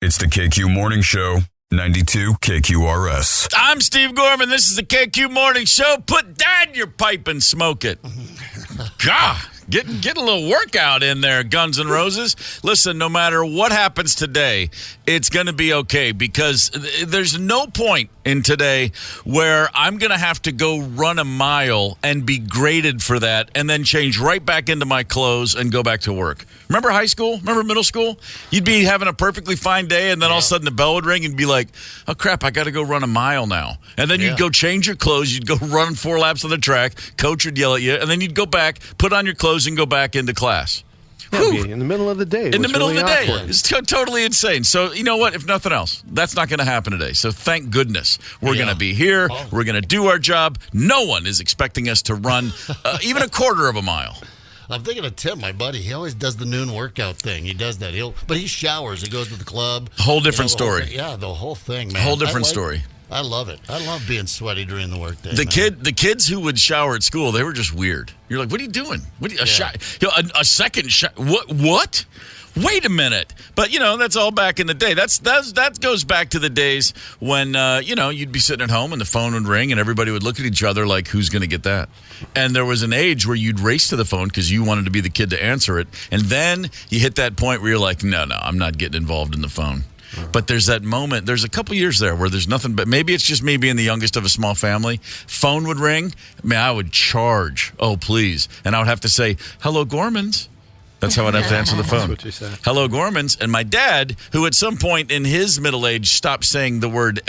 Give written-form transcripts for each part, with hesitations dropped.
It's the KQ Morning Show, 92 KQRS. I'm Steve Gorman. This is the KQ Morning Show. Put that in your pipe and smoke it. God, get a little workout in there, Guns N' Roses. Listen, no matter what happens today, it's going to be okay because there's no point in today where I'm going to have to go run a mile and be graded for that and then change right back into my clothes and go back to work. Remember high school? Remember middle school? You'd be having a perfectly fine day, and then all of a sudden the bell would ring and be like, oh, crap, I got to go run a mile now. And then you'd go change your clothes. You'd go run 4 laps on the track. Coach would yell at you, and then you'd go back, put on your clothes, and go back into class. In the middle of the day. In the middle of the day. It's totally insane. So, you know what? If nothing else, that's not going to happen today. So, thank goodness we're going to be here. We're going to do our job. No one is expecting us to run even a quarter of a mile. I'm thinking of Tim, my buddy. He always does the noon workout thing. He does that. But he showers. He goes to the club. Whole different story. The whole thing, man. Whole different story. I love it. I love being sweaty during the workday. The kids who would shower at school, they were just weird. You're like, what are you doing? A second shot? What? Wait a minute. But, that's all back in the day. That goes back to the days when, you'd be sitting at home and the phone would ring and everybody would look at each other like, who's going to get that? And there was an age where you'd race to the phone because you wanted to be the kid to answer it. And then you hit that point where you're like, no, I'm not getting involved in the phone. But there's that moment, there's a couple years there where there's nothing but, maybe it's just me being the youngest of a small family. Phone would ring. I would charge. Oh, please. And I would have to say, hello, Gormans. That's how I'd have to answer the phone. That's what you said. Hello, Gormans. And my dad, who at some point in his middle age stopped saying the word,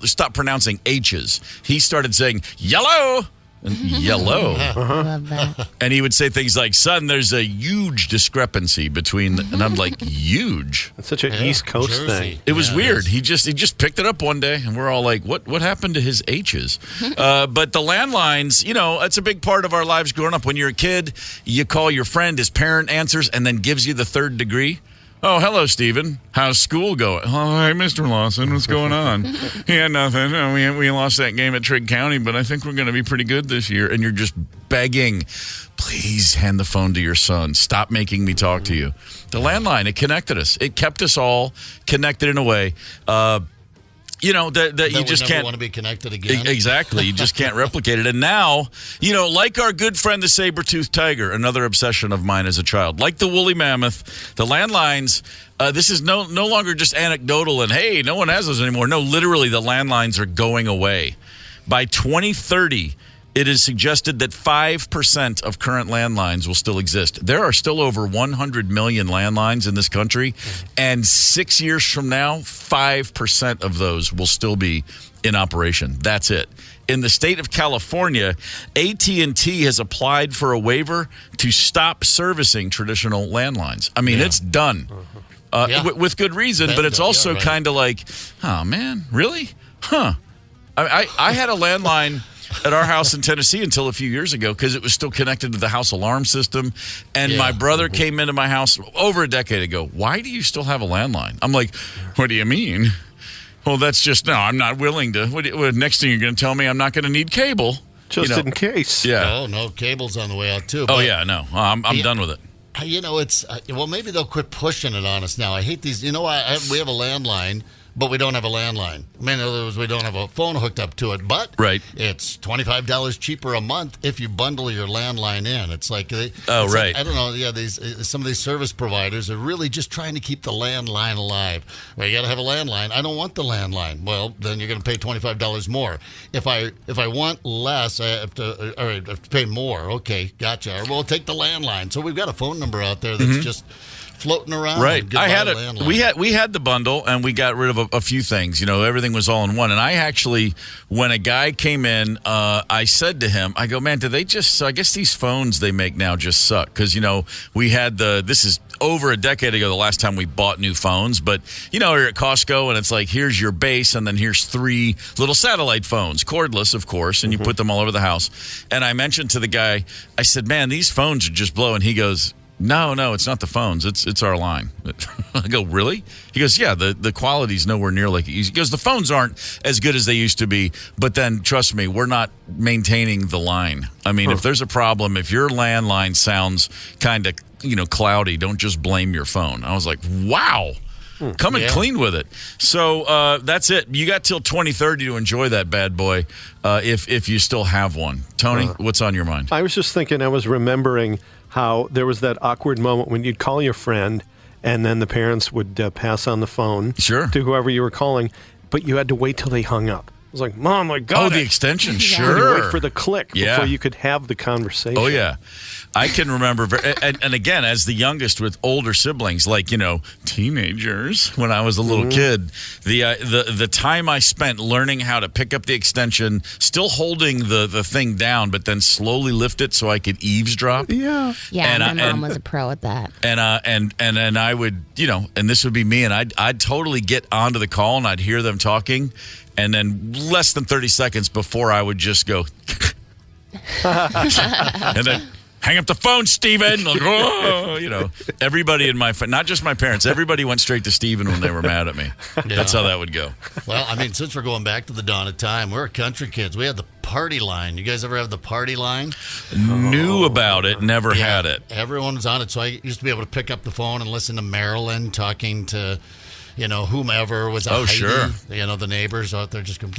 stopped pronouncing H's. He started saying, yellow. And yellow. Love that. And he would say things like, son, there's a huge discrepancy between, and I'm like, huge. It's such an East Coast thing. It was weird. He just picked it up one day, and we're all like, what happened to his H's? But the landlines, it's a big part of our lives growing up. When you're a kid, you call your friend, his parent answers, and then gives you the third degree. Oh, hello, Stephen. How's school going? Oh, hi, Mr. Lawson. What's going on? Yeah, nothing. We lost that game at Trigg County, but I think we're going to be pretty good this year. And you're just begging, please hand the phone to your son. Stop making me talk to you. The landline, it connected us. It kept us all connected in a way. That you just can't want to be connected again. Exactly. You just can't replicate it. And now, like our good friend, the saber-toothed tiger, another obsession of mine as a child, like the woolly mammoth, the landlines, this is no longer just anecdotal and, hey, no one has those anymore. No, literally, the landlines are going away. By 2030, it is suggested that 5% of current landlines will still exist. There are still over 100 million landlines in this country, and 6 years from now, 5% of those will still be in operation. That's it. In the state of California, AT&T has applied for a waiver to stop servicing traditional landlines. It's done. With good reason, but it's also kind of like, oh, man, really? Huh. I had a landline at our house in Tennessee until a few years ago because it was still connected to the house alarm system. And my brother came into my house over a decade ago. Why do you still have a landline? I'm like, what do you mean? Well, that's just, no, I'm not willing to. Next thing you're going to tell me I'm not going to need cable. Just in case. Yeah. Oh, no, cable's on the way out, too. Oh, yeah, no. I'm done with it. It's, maybe they'll quit pushing it on us now. I hate these. We have a landline, but we don't have a landline. In other words, we don't have a phone hooked up to it. But it's $25 cheaper a month if you bundle your landline in. It's like, I don't know. Yeah, some of these service providers are really just trying to keep the landline alive. Well, you got to have a landline. I don't want the landline. Well, then you're going to pay $25 more. If I want less, I have to pay more. Okay, gotcha. Well, take the landline. So we've got a phone number out there that's just floating around. Right. I had it. We had the bundle, and we got rid of a few things. Everything was all in one. And I actually, when a guy came in, I said to him, I go, man, do they just? I guess these phones they make now just suck because we had this is over a decade ago the last time we bought new phones, but you're at Costco and it's like here's your base, and then here's 3 little satellite phones, cordless, of course, and you put them all over the house. And I mentioned to the guy, I said, man, these phones are just blow, and he goes, No, it's not the phones. It's our line. I go, really? He goes, yeah, the quality's nowhere near like it used to. He goes, the phones aren't as good as they used to be, but then, trust me, we're not maintaining the line. If there's a problem, if your landline sounds kind of, cloudy, don't just blame your phone. I was like, wow. Coming clean with it. So that's it. You got till 2030 to enjoy that bad boy if you still have one. Tony, what's on your mind? I was just thinking, I was remembering how there was that awkward moment when you'd call your friend and then the parents would pass on the phone to whoever you were calling, but you had to wait till they hung up. I was like, Mom, I got it. Oh, the extension, You sure. had to wait for the click before you could have the conversation. Oh, yeah. I can remember, and again, as the youngest with older siblings, like, teenagers, when I was a little kid, the time I spent learning how to pick up the extension, still holding the thing down, but then slowly lift it so I could eavesdrop. Yeah, my mom was a pro at that. And I would, and this would be me, and I'd totally get onto the call, and I'd hear them talking, and then less than 30 seconds before I would just go, and then hang up the phone, Steven. Like, everybody in my not just my parents, everybody went straight to Steven when they were mad at me. Yeah. That's how that would go. Well, I mean, since we're going back to the dawn of time, we're country kids. We had the party line. You guys ever have the party line? Knew about it, never had it. Everyone was on it, so I used to be able to pick up the phone and listen to Marilyn talking to whomever was out. Oh, sure. The neighbors out there just going,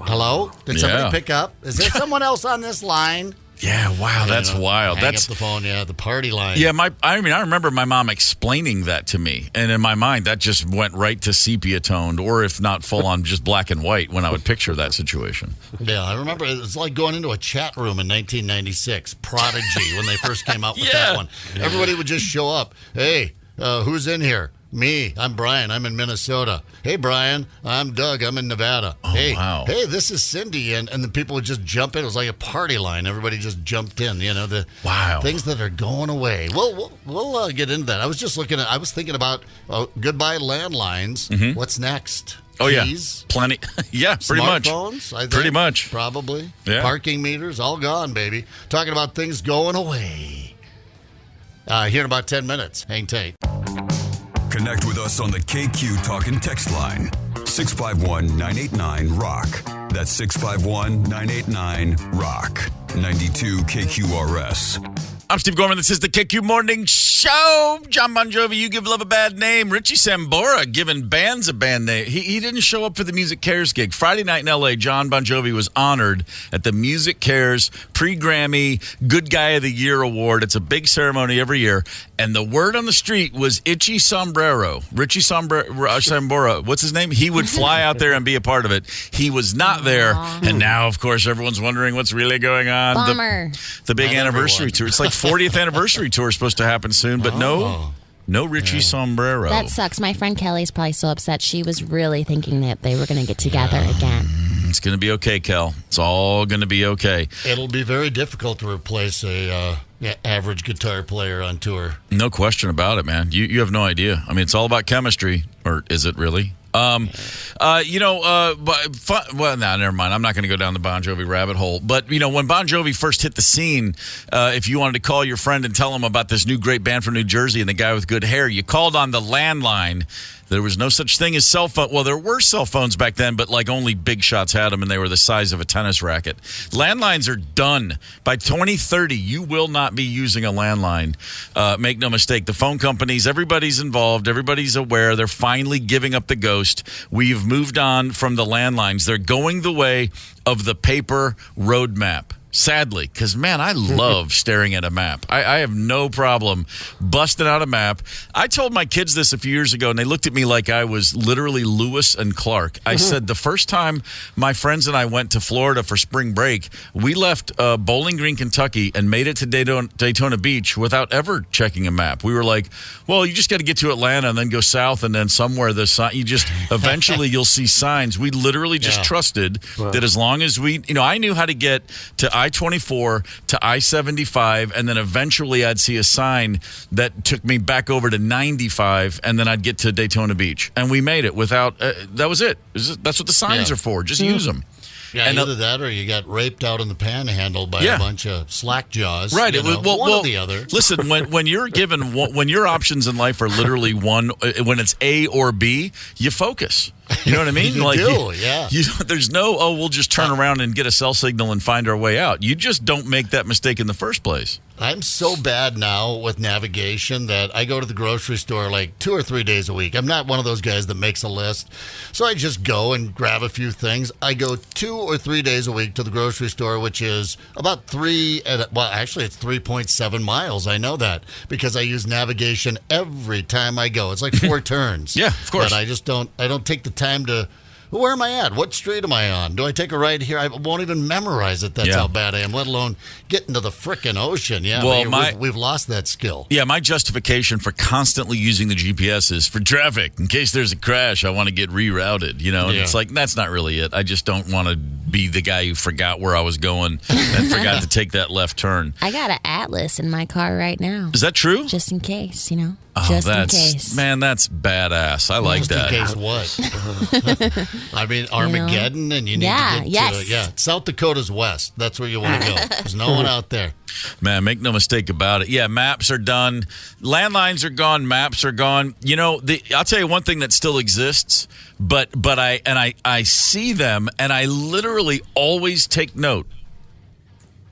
hello? Did somebody pick up? Is there someone else on this line? Yeah, wow, that's wild. Hang up the phone, the party line. Yeah, I remember my mom explaining that to me, and in my mind, that just went right to sepia toned, or if not full on, just black and white when I would picture that situation. Yeah, I remember it was like going into a chat room in 1996, Prodigy, when they first came out with that one. Everybody would just show up. Hey, who's in here? Me. I'm Brian. I'm in Minnesota. Hey, Brian. I'm Doug. I'm in Nevada. Oh, wow. Hey, this is Cindy. And the people would just jump in. It was like a party line. Everybody just jumped in. The things that are going away. We'll get into that. I was just I was thinking about goodbye landlines. Mm-hmm. What's next? Oh, Keys? Yeah. Plenty. Yeah, pretty much. Smartphones, I think. Pretty much. Probably. Yeah. Parking meters, all gone, baby. Talking about things going away. Here in about 10 minutes. Hang tight. Connect with us on the KQ Talk and Text line. 651-989-ROCK. That's 651-989-ROCK. 92 KQRS. I'm Steve Gorman. This is the KQ Morning Show. John Bon Jovi, You Give Love a Bad Name. Richie Sambora giving bands a band name. He didn't show up for the Music Cares gig. Friday night in L.A., John Bon Jovi was honored at the Music Cares pre-Grammy Good Guy of the Year Award. It's a big ceremony every year. And the word on the street was Itchy Sombrero. Richie Sambora, what's his name? He would fly out there and be a part of it. He was not there. And now, of course, everyone's wondering what's really going on. Bummer. The big anniversary tour. It's like 40th anniversary tour is supposed to happen soon, but no Richie Sombrero. That sucks. My friend Kelly's probably so upset. She was really thinking that they were going to get together again. It's going to be okay, Kel. It's all going to be okay. It'll be very difficult to replace a average guitar player on tour. No question about it, man. You have no idea. I mean, it's all about chemistry, or is it really? Never mind. I'm not going to go down the Bon Jovi rabbit hole. But, when Bon Jovi first hit the scene, if you wanted to call your friend and tell him about this new great band from New Jersey and the guy with good hair, you called on the landline. There was no such thing as cell phone. Well, there were cell phones back then, but like only big shots had them, and they were the size of a tennis racket. Landlines are done. By 2030, you will not be using a landline. Make no mistake. The phone companies, everybody's involved. Everybody's aware. They're finally giving up the ghost. We've moved on from the landlines. They're going the way of the paper roadmap. Sadly, because, man, I love staring at a map. I have no problem busting out a map. I told my kids this a few years ago, and they looked at me like I was literally Lewis and Clark. I said the first time my friends and I went to Florida for spring break, we left Bowling Green, Kentucky, and made it to Daytona Beach without ever checking a map. We were like, well, you just got to get to Atlanta and then go south, and then somewhere eventually you'll see signs. We literally just trusted that as long as I knew how to get to I-24 to I-75, and then eventually I'd see a sign that took me back over to 95, and then I'd get to Daytona Beach. And we made it without, that was it. That's what the signs are for. Just use them. Yeah, and either that or you got raped out in the panhandle by a bunch of slack jaws. Right. One or the other. Listen, when you're given, when your options in life are literally one, when it's A or B, you focus. You know what I mean? There's no, we'll just turn around and get a cell signal and find our way out. You just don't make that mistake in the first place. I'm so bad now with navigation that I go to the grocery store like 2 or 3 days a week. I'm not one of those guys that makes a list. So I just go and grab a few things. I go 2 or 3 days a week to the grocery store, which is about actually it's 3.7 miles. I know that because I use navigation every time I go. It's like 4 turns. Yeah, of course. But I don't take the time to, where am I at? What street am I on? Do I take a right here? I won't even memorize it. That's how bad I am, let alone get into the frickin' ocean. Yeah, well, we've lost that skill. Yeah, my justification for constantly using the GPS is for traffic. In case there's a crash, I want to get rerouted, And it's like, that's not really it. I just don't want to be the guy who forgot where I was going and forgot to take that left turn. I got an atlas in my car right now. Is that true? Just in case, Oh, just in case. Man, that's badass. I like that. Just in case what? I mean, Armageddon, and you need to get to South Dakota's west. That's where you want to go. There's no one out there. Man, make no mistake about it. Yeah, maps are done. Landlines are gone. Maps are gone. I'll tell you one thing that still exists, but I see them, and I literally always take note.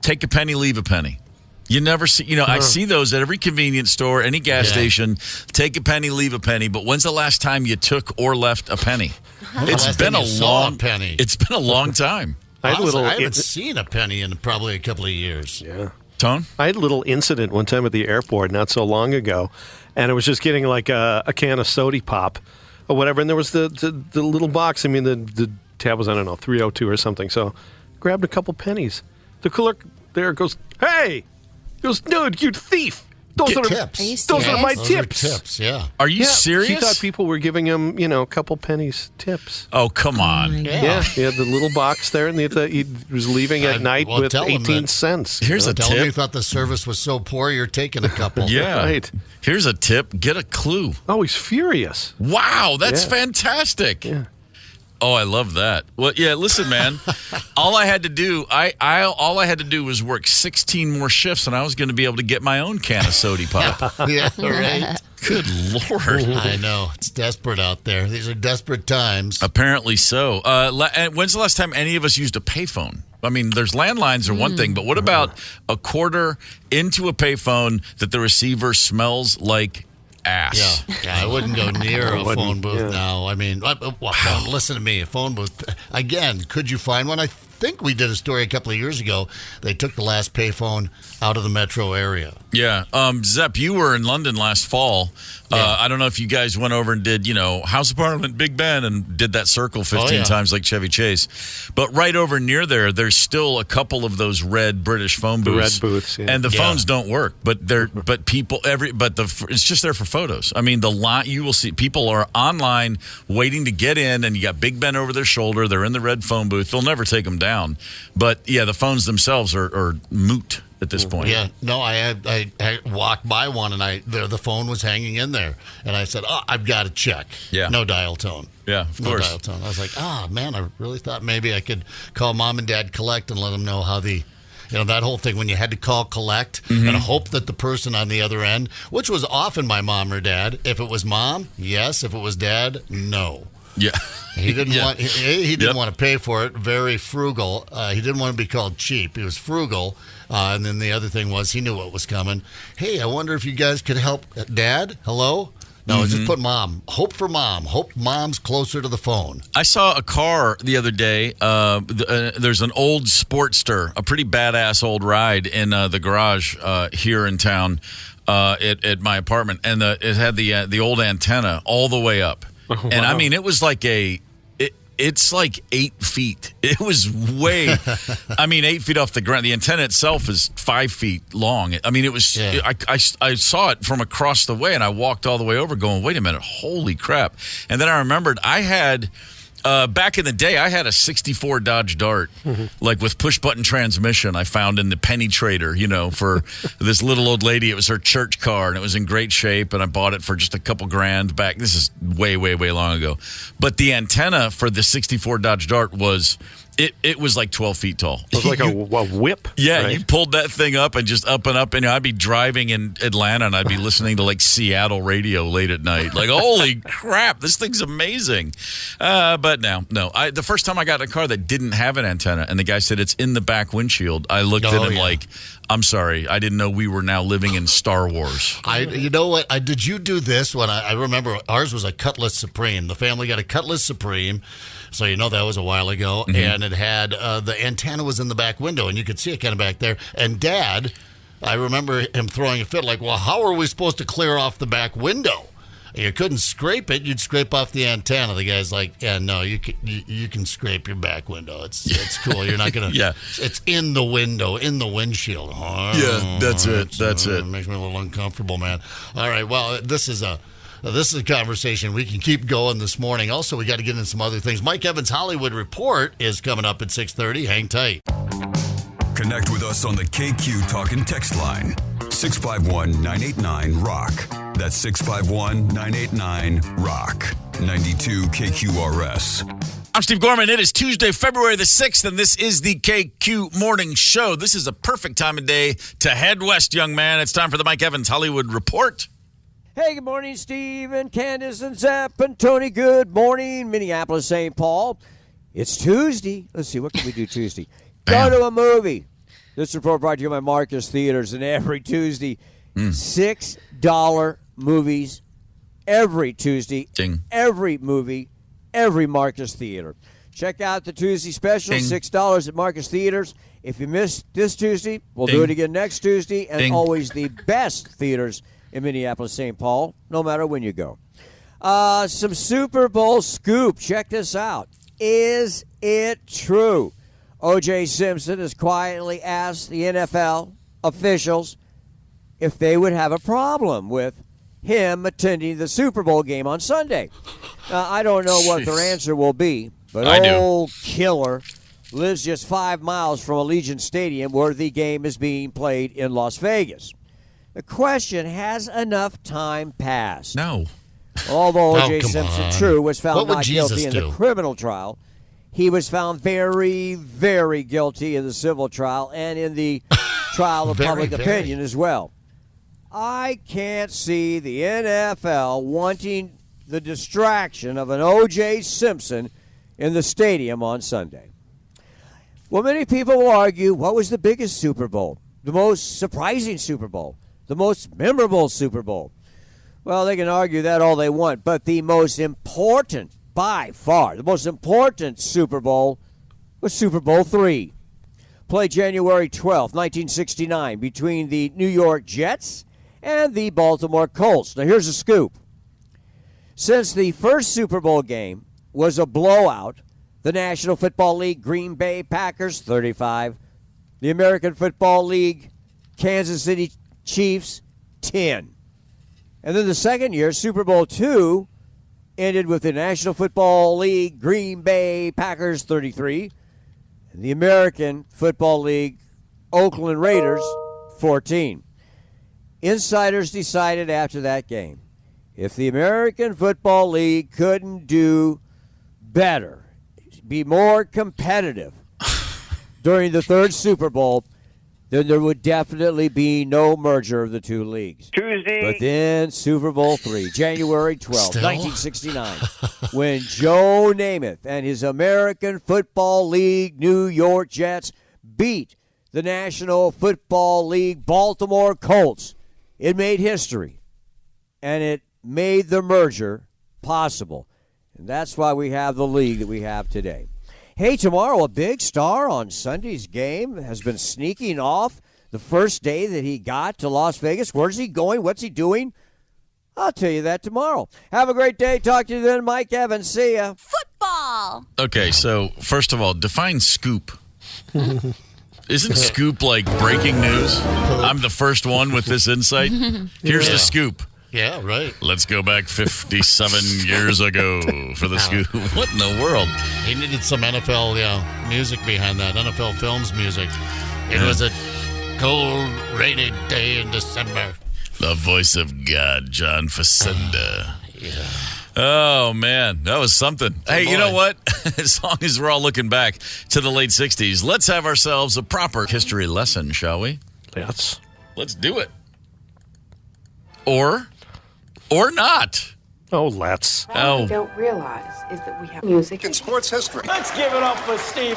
Take a penny, leave a penny. You never see, I see those at every convenience store, any gas station. Take a penny, leave a penny. But when's the last time you took or left a penny? It's been a long penny. It's been a long time. I haven't seen a penny in probably a couple of years. Yeah. Tone? I had a little incident one time at the airport not so long ago, and I was just getting like a can of soda pop or whatever, and there was the little box. I mean, the tab was, I don't know, 302 or something. So grabbed a couple pennies. The clerk there goes, "Hey!" He goes, "Dude, you thief! Those are tips. Those are my Those tips." Are tips, yeah. Are you serious? He thought people were giving him, a couple pennies tips. Oh, come on. Yeah, he had the little box there, and he was leaving at night with 18 cents. Here's a tell tip. him you thought the service was so poor, you're taking a couple. Yeah. Right. Here's a tip. Get a clue. Oh, he's furious. Wow, that's fantastic. Yeah. Oh, I love that. Well, yeah, listen, man. All I had to do, all I had to do was work 16 more shifts, and I was going to be able to get my own can of soda pop. Yeah, right. Good Lord. I know. It's desperate out there. These are desperate times. Apparently so. When's the last time any of us used a payphone? I mean, there's landlines are one thing, but what about a quarter into a payphone that the receiver smells like ass? Yeah, I wouldn't go near a phone booth now. I mean, listen to me. A phone booth. Again, could you find one? I think we did a story a couple of years ago. They took the last payphone out of the metro area. Yeah. Zepp, you were in London last fall. I don't know if you guys went over and did, House of Parliament, Big Ben, and did that circle 15 times like Chevy Chase. But right over near there's still a couple of those red British phone booths. The red booths, yeah. And the phones don't work, but it's just there for photos. I mean, the line, you will see people are online waiting to get in, and you got Big Ben over their shoulder. They're in the red phone booth. They'll never take them down. But yeah, the phones themselves are moot at this point. Yeah, no, I walked by one, and the phone was hanging in there, and I said, "Oh, I've got to check." Yeah, no dial tone. Yeah, of no course. Dial tone. I was like, man, I really thought maybe I could call Mom and Dad collect and let them know how that whole thing when you had to call collect and hope that the person on the other end, which was often my mom or dad. If it was mom, yes. If it was dad, no. Yeah. He didn't want. He didn't want to pay for it. Very frugal. He didn't want to be called cheap. He was frugal. And then the other thing was he knew what was coming. Hey, I wonder if you guys could help Dad. Hello. No, just put mom. Hope for mom. Hope mom's closer to the phone. I saw a car the other day. There's an old Sportster, a pretty badass old ride in the garage here in town at my apartment, and it had the old antenna all the way up. Oh, wow. And I mean, it was like it's like 8 feet. It was 8 feet off the ground. The antenna itself is 5 feet long. I mean, it was, I saw it from across the way, and I walked all the way over going, wait a minute, holy crap. And then I remembered I had, back in the day, I had a 64 Dodge Dart, like with push-button transmission I found in the penny trader, for this little old lady. It was her church car, and it was in great shape, and I bought it for just a couple grand back. This is way, way, way long ago. But the antenna for the 64 Dodge Dart was It was like 12 feet tall. It was like a whip. Yeah, right? you pulled that thing up and just up and up. And I'd be driving in Atlanta and I'd be listening to like Seattle radio late at night. Like, holy crap, this thing's amazing. But no. The first time I got in a car that didn't have an antenna and the guy said it's in the back windshield, I looked at him like, I'm sorry, I didn't know we were now living in Star Wars. You know what? Did you do this when I remember ours was a Cutlass Supreme. The family got a Cutlass Supreme. So you know that was a while ago, and it had the antenna was in the back window, and you could see it kind of back there. And Dad, I remember him throwing a fit, like, "Well, how are we supposed to clear off the back window? You couldn't scrape it; you'd scrape off the antenna." The guy's like, "Yeah, no, you can scrape your back window. It's cool. You're not gonna. It's in the window, in the windshield. That's it. It makes me a little uncomfortable, man. All right, well, this is a conversation we can keep going this morning. Also, we got to get into some other things. Mike Evans' Hollywood Report is coming up at 6:30. Hang tight. Connect with us on the KQ Talk and Text line. 651-989-ROCK. That's 651-989-ROCK. 92 KQRS. I'm Steve Gorman. It is Tuesday, February the 6th, and this is the KQ Morning Show. This is a perfect time of day to head west, young man. It's time for the Mike Evans Hollywood Report. Hey, good morning, Steve and Candace and Zepp and Tony. Good morning, Minneapolis, St. Paul. It's Tuesday. Let's see, what can we do Tuesday? Go to a movie. This report brought to you by Marcus Theaters, and every Tuesday, $6 movies every Tuesday. Ding. Every movie, every Marcus Theater. Check out the Tuesday special, $6 at Marcus Theaters. If you missed this Tuesday, we'll do it again next Tuesday, and always the best theaters in Minneapolis, St. Paul, no matter when you go. Some Super Bowl scoop. Check this out. Is it true? O.J. Simpson has quietly asked the NFL officials if they would have a problem with him attending the Super Bowl game on Sunday. I don't know what their answer will be, but old killer lives just 5 miles from Allegiant Stadium where the game is being played in Las Vegas. The question, has enough time passed? No. Although O.J. Simpson, true, was found not guilty in do? the criminal trial, he was found very, very guilty in the civil trial and in the trial of public opinion as well. I can't see the NFL wanting the distraction of an O.J. Simpson in the stadium on Sunday. Well, many people will argue, what was the biggest Super Bowl? The most surprising Super Bowl? The most memorable Super Bowl? Well, they can argue that all they want, but the most important, by far, the most important Super Bowl was Super Bowl III. Played January 12th, 1969, between the New York Jets and the Baltimore Colts. Now, here's a scoop. Since the first Super Bowl game was a blowout, the National Football League Green Bay Packers 35, the American Football League Kansas City Chiefs 10. And then the second year, Super Bowl II, ended with the National Football League Green Bay Packers 33 and the American Football League Oakland Raiders 14. Insiders decided after that game, if the American Football League couldn't do better, be more competitive during the third Super Bowl, then there would definitely be no merger of the two leagues. Tuesday. But then Super Bowl III, January 12, 1969, when Joe Namath and his American Football League New York Jets beat the National Football League Baltimore Colts. It made history, and it made the merger possible. And that's why we have the league that we have today. Hey, tomorrow, a big star on Sunday's game has been sneaking off the first day that he got to Las Vegas. Where's he going? What's he doing? I'll tell you that tomorrow. Have a great day. Talk to you then, Mike Evans. See ya. Football. Okay, so first of all, define scoop. Isn't scoop like breaking news? I'm the first one with this insight. Here's the scoop. Yeah, right. Let's go back 57 years ago for the scoop. What in the world? He needed some NFL music behind that, NFL Films music. It was a cold, rainy day in December. The voice of God, John Facenda. Oh, man. That was something. Hey, you know what? As long as we're all looking back to the late 60s, let's have ourselves a proper history lesson, shall we? Yes. Let's do it. Or not. Oh, let's. What we don't realize is that we have music in sports history. Let's give it up for Steve.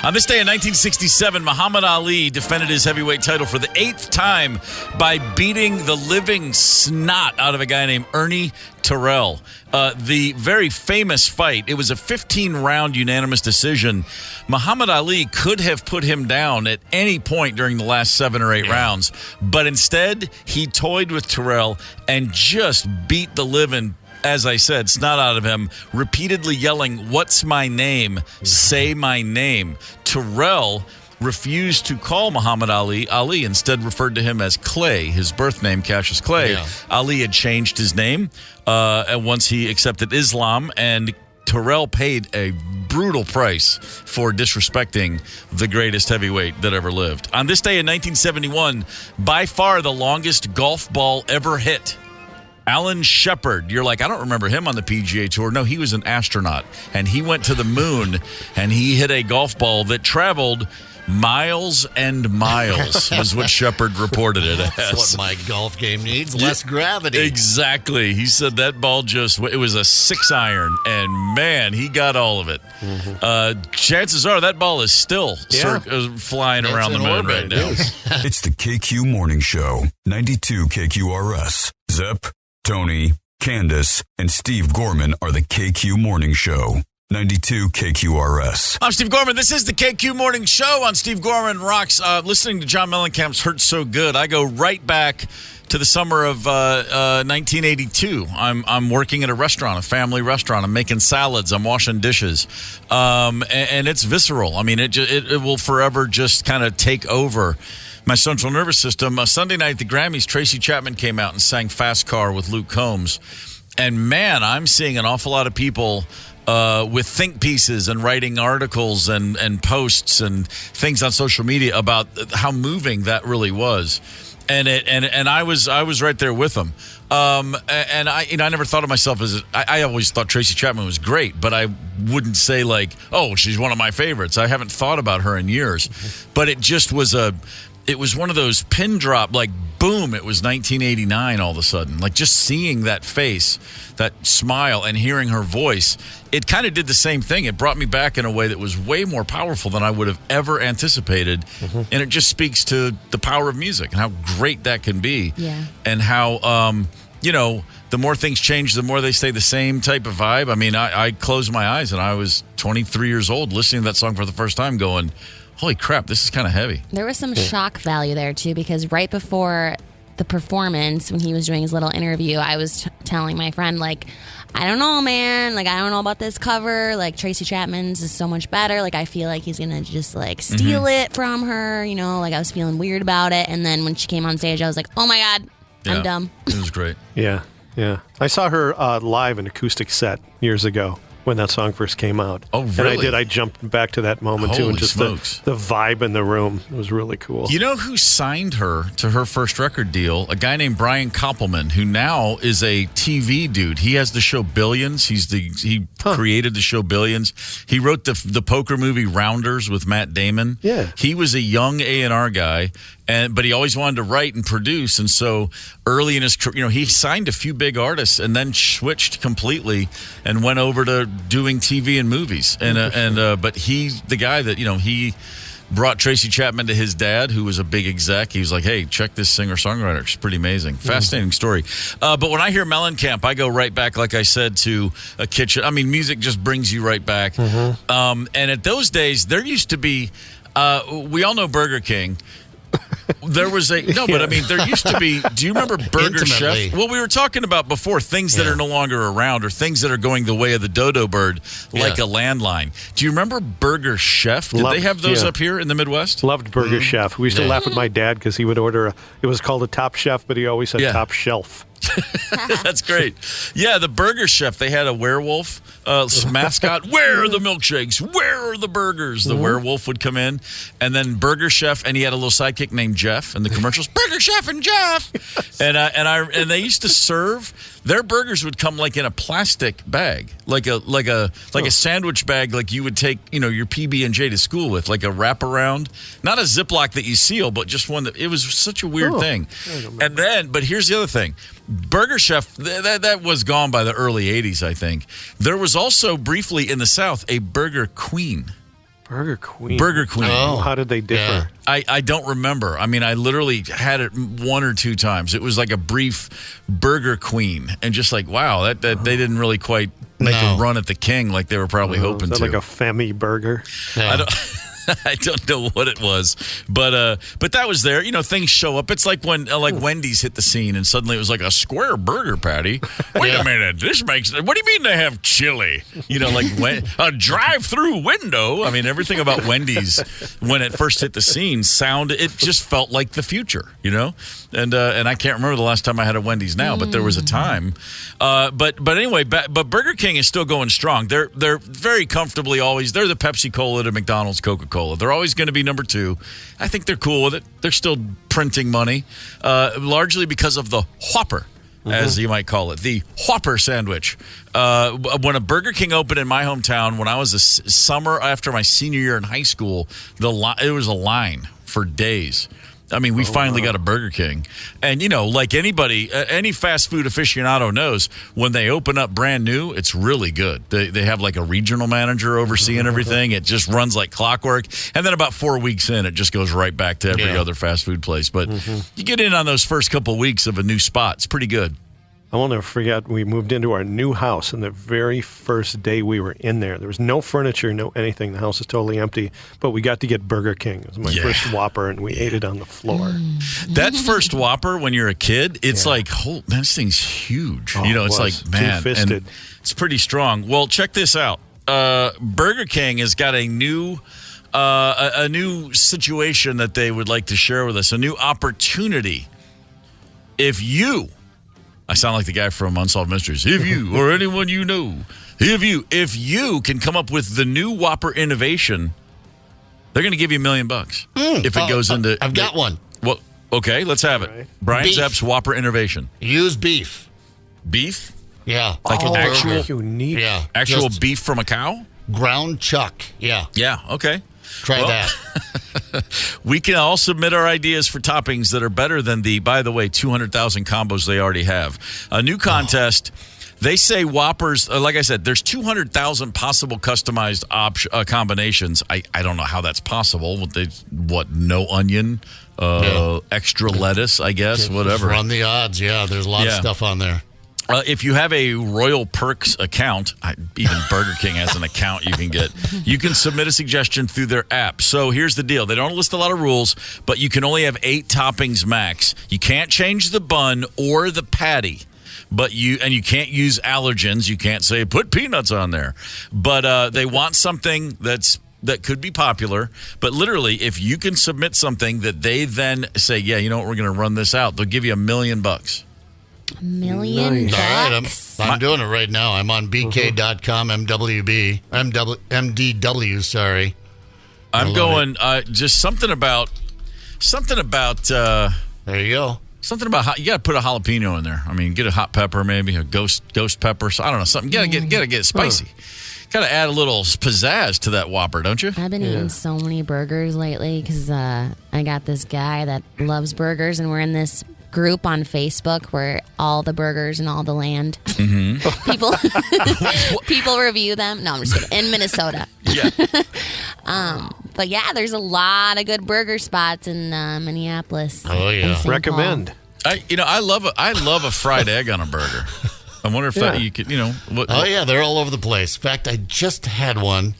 On this day in 1967, Muhammad Ali defended his heavyweight title for the 8th time by beating the living snot out of a guy named Ernie Terrell. The very famous fight, it was a 15-round unanimous decision. Muhammad Ali could have put him down at any point during the last 7 or 8 rounds, but instead he toyed with Terrell and just beat the living, as I said, snot out of him, repeatedly yelling, "What's my name? Say my name." Terrell refused to call Muhammad Ali. Ali instead referred to him as Clay, his birth name, Cassius Clay. Yeah. Ali had changed his name once he accepted Islam, and Terrell paid a brutal price for disrespecting the greatest heavyweight that ever lived. On this day in 1971, by far the longest golf ball ever hit, Alan Shepard. You're like, I don't remember him on the PGA Tour. No, he was an astronaut, and he went to the moon, and he hit a golf ball that traveled miles and miles, is what Shepard reported it as. That's what my golf game needs, less gravity. Exactly. He said that ball it was a 6-iron, and man, he got all of it. Chances are that ball is still flying around the moon right now. It's the KQ Morning Show, 92 KQRS. Zep, Tony, Candace, and Steve Gorman are the KQ Morning Show. 92 KQRS. I'm Steve Gorman. This is the KQ Morning Show on Steve Gorman Rocks. Listening to John Mellencamp's Hurt So Good, I go right back to the summer of 1982. I'm working at a restaurant, a family restaurant. I'm making salads. I'm washing dishes. And it's visceral. I mean, it will forever just kind of take over my central nervous system. Sunday night at the Grammys, Tracy Chapman came out and sang Fast Car with Luke Combs. And man, I'm seeing an awful lot of people with think pieces and writing articles and posts and things on social media about how moving that really was. And I was right there with them. And I never thought of myself as I always thought Tracy Chapman was great, but I wouldn't say like, oh, she's one of my favorites. I haven't thought about her in years, but it just was it was one of those pin drop, like, boom, it was 1989 all of a sudden. Like, just seeing that face, that smile, and hearing her voice, it kind of did the same thing. It brought me back in a way that was way more powerful than I would have ever anticipated. And it just speaks to the power of music and how great that can be. Yeah. And how, the more things change, the more they stay the same type of vibe. I mean, I closed my eyes, and I was 23 years old listening to that song for the first time going, holy crap, this is kind of heavy. There was some shock value there, too, because right before the performance, when he was doing his little interview, I was telling my friend, like, I don't know, man. Like, I don't know about this cover. Like, Tracy Chapman's is so much better. Like, I feel like he's going to just, like, steal it from her. You know, like, I was feeling weird about it. And then when she came on stage, I was like, oh, my God, I'm dumb. It was great. Yeah. I saw her live in acoustic set years ago when that song first came out. Oh, really? And I jumped back to that moment, too, and just the vibe in the room. It was really cool. You know who signed her to her first record deal? A guy named Brian Koppelman, who now is a TV dude. He has the show Billions. He created the show Billions. He wrote the poker movie Rounders with Matt Damon. Yeah. He was a young A&R guy, but he always wanted to write and produce. And so early in his career, he signed a few big artists and then switched completely and went over to doing TV and movies. But he's the guy that, he brought Tracy Chapman to his dad, who was a big exec. He was like, hey, check this singer-songwriter. She's pretty amazing. Fascinating story. But when I hear Mellencamp, I go right back, like I said, to a kitchen. I mean, music just brings you right back. And at those days, there used to be, we all know Burger King. There was but I mean, there used to be, do you remember Burger Chef? Well, we were talking about before things that are no longer around or things that are going the way of the dodo bird, like a landline. Do you remember Burger Chef? Did they have those up here in the Midwest? Loved Burger Chef. We used to laugh at my dad because he would order, it was called a Top Chef, but he always said Top Shelf. That's great. Yeah, the Burger Chef, they had a werewolf mascot. Where are the milkshakes? Where are the burgers? The werewolf would come in, and then Burger Chef, and he had a little sidekick named Jeff in the commercials. Burger Chef and Jeff. And they used to serve. Their burgers would come like in a plastic bag, like a sandwich bag, like you would take your PB&J to school with, like a wraparound, not a Ziploc that you seal, but just one that it was such a weird thing. And then, but here's the other thing. Burger Chef, that was gone by the early 80s, I think. There was also briefly in the South a Burger Queen. Burger Queen. Burger Queen. Oh, how did they differ? Yeah. I don't remember. I mean, I literally had it one or two times. It was like a brief Burger Queen, and just like, wow, that they didn't really quite make a run at the king like they were probably hoping is that to. like a Femi burger? Yeah. I don't know what it was, but that was there. Things show up. It's like when Wendy's hit the scene, and suddenly it was like a square burger patty. Wait a minute, this makes. What do you mean they have chili? A drive-through window. I mean, everything about Wendy's when it first hit the scene it just felt like the future, And I can't remember the last time I had a Wendy's now, but there was a time. But anyway, but Burger King is still going strong. They're very comfortably always. They're the Pepsi Cola to McDonald's Coca-Cola. They're always going to be number 2. I think they're cool with it. They're still printing money, largely because of the Whopper, as you might call it, the Whopper sandwich. When a Burger King opened in my hometown, when I was a summer after my senior year in high school, it was a line for days. I mean, we finally got a Burger King. And, like anybody, any fast food aficionado knows, when they open up brand new, it's really good. They have like a regional manager overseeing everything. It just runs like clockwork. And then about 4 weeks in, it just goes right back to every other fast food place. But you get in on those first couple weeks of a new spot. It's pretty good. I will never forget, we moved into our new house, and the very first day we were in there was no furniture, no anything. The house is totally empty, but we got to get Burger King. It was my first Whopper, and we ate it on the floor. That first Whopper, when you're a kid, it's like, this thing's huge. It's like, man, two-fisted. And it's pretty strong. Well, check this out. Burger King has got a new situation that they would like to share with us, a new opportunity. I sound like the guy from Unsolved Mysteries. If you or anyone you know, if you can come up with the new Whopper innovation, they're going to give you $1 million if it goes into. I've got one. Well, okay, let's have it. Right. Brian Beef. Zepp's Whopper innovation. Use beef. Beef? Yeah. Like an actual, unique. Yeah. actual Just beef from a cow? ground chuck. Yeah. Yeah. Okay. Try that. We can all submit our ideas for toppings that are better than by the way, 200,000 combos they already have. A new contest. They say Whoppers, like I said, there's 200,000 possible customized combinations. I don't know how that's possible. No onion, extra lettuce, I guess, whatever. Run the odds. Yeah, there's a lot of stuff on there. If you have a Royal Perks account, even Burger King has an account you can get, you can submit a suggestion through their app. So here's the deal. They don't list a lot of rules, but you can only have 8 toppings max. You can't change the bun or the patty. But you can't use allergens. You can't say, put peanuts on there. But they want something that could be popular. But literally, if you can submit something that they then say, yeah, you know what, we're going to run this out, they'll give you $1 million. $1 million bucks. All right, I'm doing it right now. I'm on BK.com, MDW, sorry. I'm going, just something about, there you go. something about, you got to put a jalapeno in there. I mean, get a hot pepper, maybe a ghost pepper. I don't know, something. Got to get it spicy. Got to add a little pizzazz to that Whopper, don't you? I've been eating so many burgers lately because I got this guy that loves burgers, and we're in this group on Facebook where all the burgers in all the land people review them. No, I'm just kidding. In Minnesota. Yeah. But yeah, there's a lot of good burger spots in Minneapolis. Oh yeah, recommend. I love a fried egg on a burger. I wonder if that you could, what? Oh yeah, they're all over the place. In fact, I just had one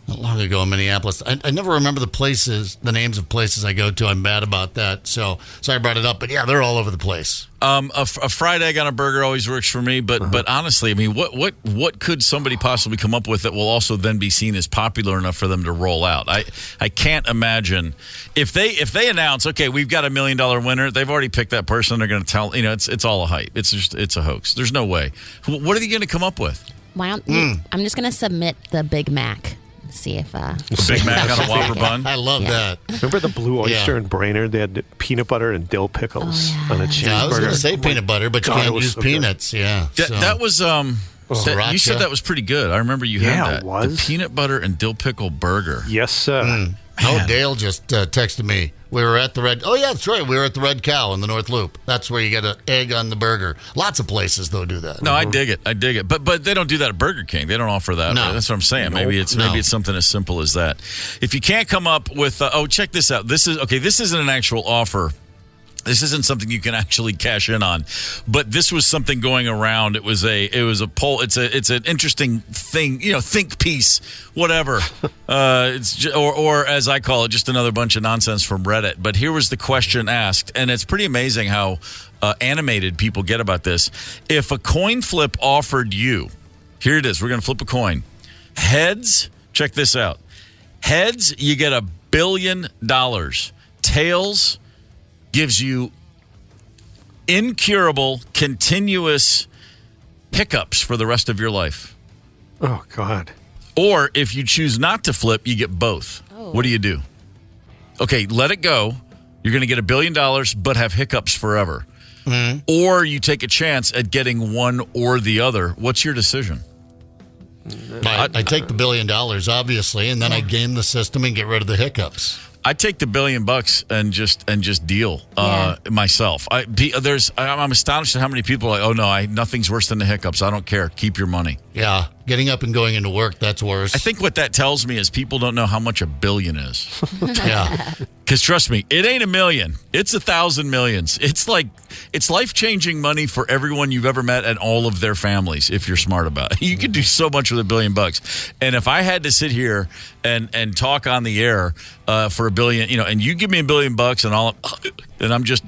Not long ago in Minneapolis. I never remember the names of places I go to. I'm bad about that. So I brought it up. But yeah, they're all over the place. A fried egg on a burger always works for me. But honestly, I mean, what could somebody possibly come up with that will also then be seen as popular enough for them to roll out? I can't imagine if they announce, okay, we've got $1 million winner. They've already picked that person. They're going to tell, it's all a hype. It's a hoax. There's no way. What are they going to come up with? Why don't I'm just going to submit the Big Mac. See if a Big Mac on a Whopper bun. I love that. Remember the Blue Oyster in Brainerd? They had peanut butter and dill pickles on a cheeseburger. Yeah, I was going to say peanut butter, but you can't use peanuts. Good. Yeah, that was you said that was pretty good. I remember you had that. It was. The peanut butter and dill pickle burger. Yes, sir. Oh, Dale just texted me. We were at the Red... Oh, yeah, that's right. We were at the Red Cow in the North Loop. That's where you get an egg on the burger. Lots of places, though, do that. No, I dig it. But they don't do that at Burger King. They don't offer that. No. That's what I'm saying. Maybe it's something as simple as that. If you can't come up with... check this out. This isn't an actual offer. This isn't something you can actually cash in on, but this was something going around. It was a poll. It's an interesting thing, think piece, whatever. Or as I call it, just another bunch of nonsense from Reddit. But here was the question asked, and it's pretty amazing how animated people get about this. If a coin flip offered you, here it is. We're going to flip a coin. Heads, check this out. Heads, you get $1 billion. Tails gives you incurable, continuous hiccups for the rest of your life. Oh, God. Or if you choose not to flip, you get both. Oh. What do you do? Okay, let it go. You're going to get $1 billion, but have hiccups forever. Mm-hmm. Or you take a chance at getting one or the other. What's your decision? I take the $1 billion, obviously, and then I game the system and get rid of the hiccups. I take the $1 billion and just deal myself. I'm astonished at how many people are like, oh no, nothing's worse than the hiccups. I don't care. Keep your money. Yeah, getting up and going into work, that's worse. I think what that tells me is people don't know how much $1 billion is. Yeah, because trust me, it ain't $1 million. It's 1,000 millions. It's life-changing money for everyone you've ever met and all of their families. If you're smart about it, you could do so much with $1 billion. And if I had to sit here and talk on the air for $1 billion, and you give me $1 billion and I'm just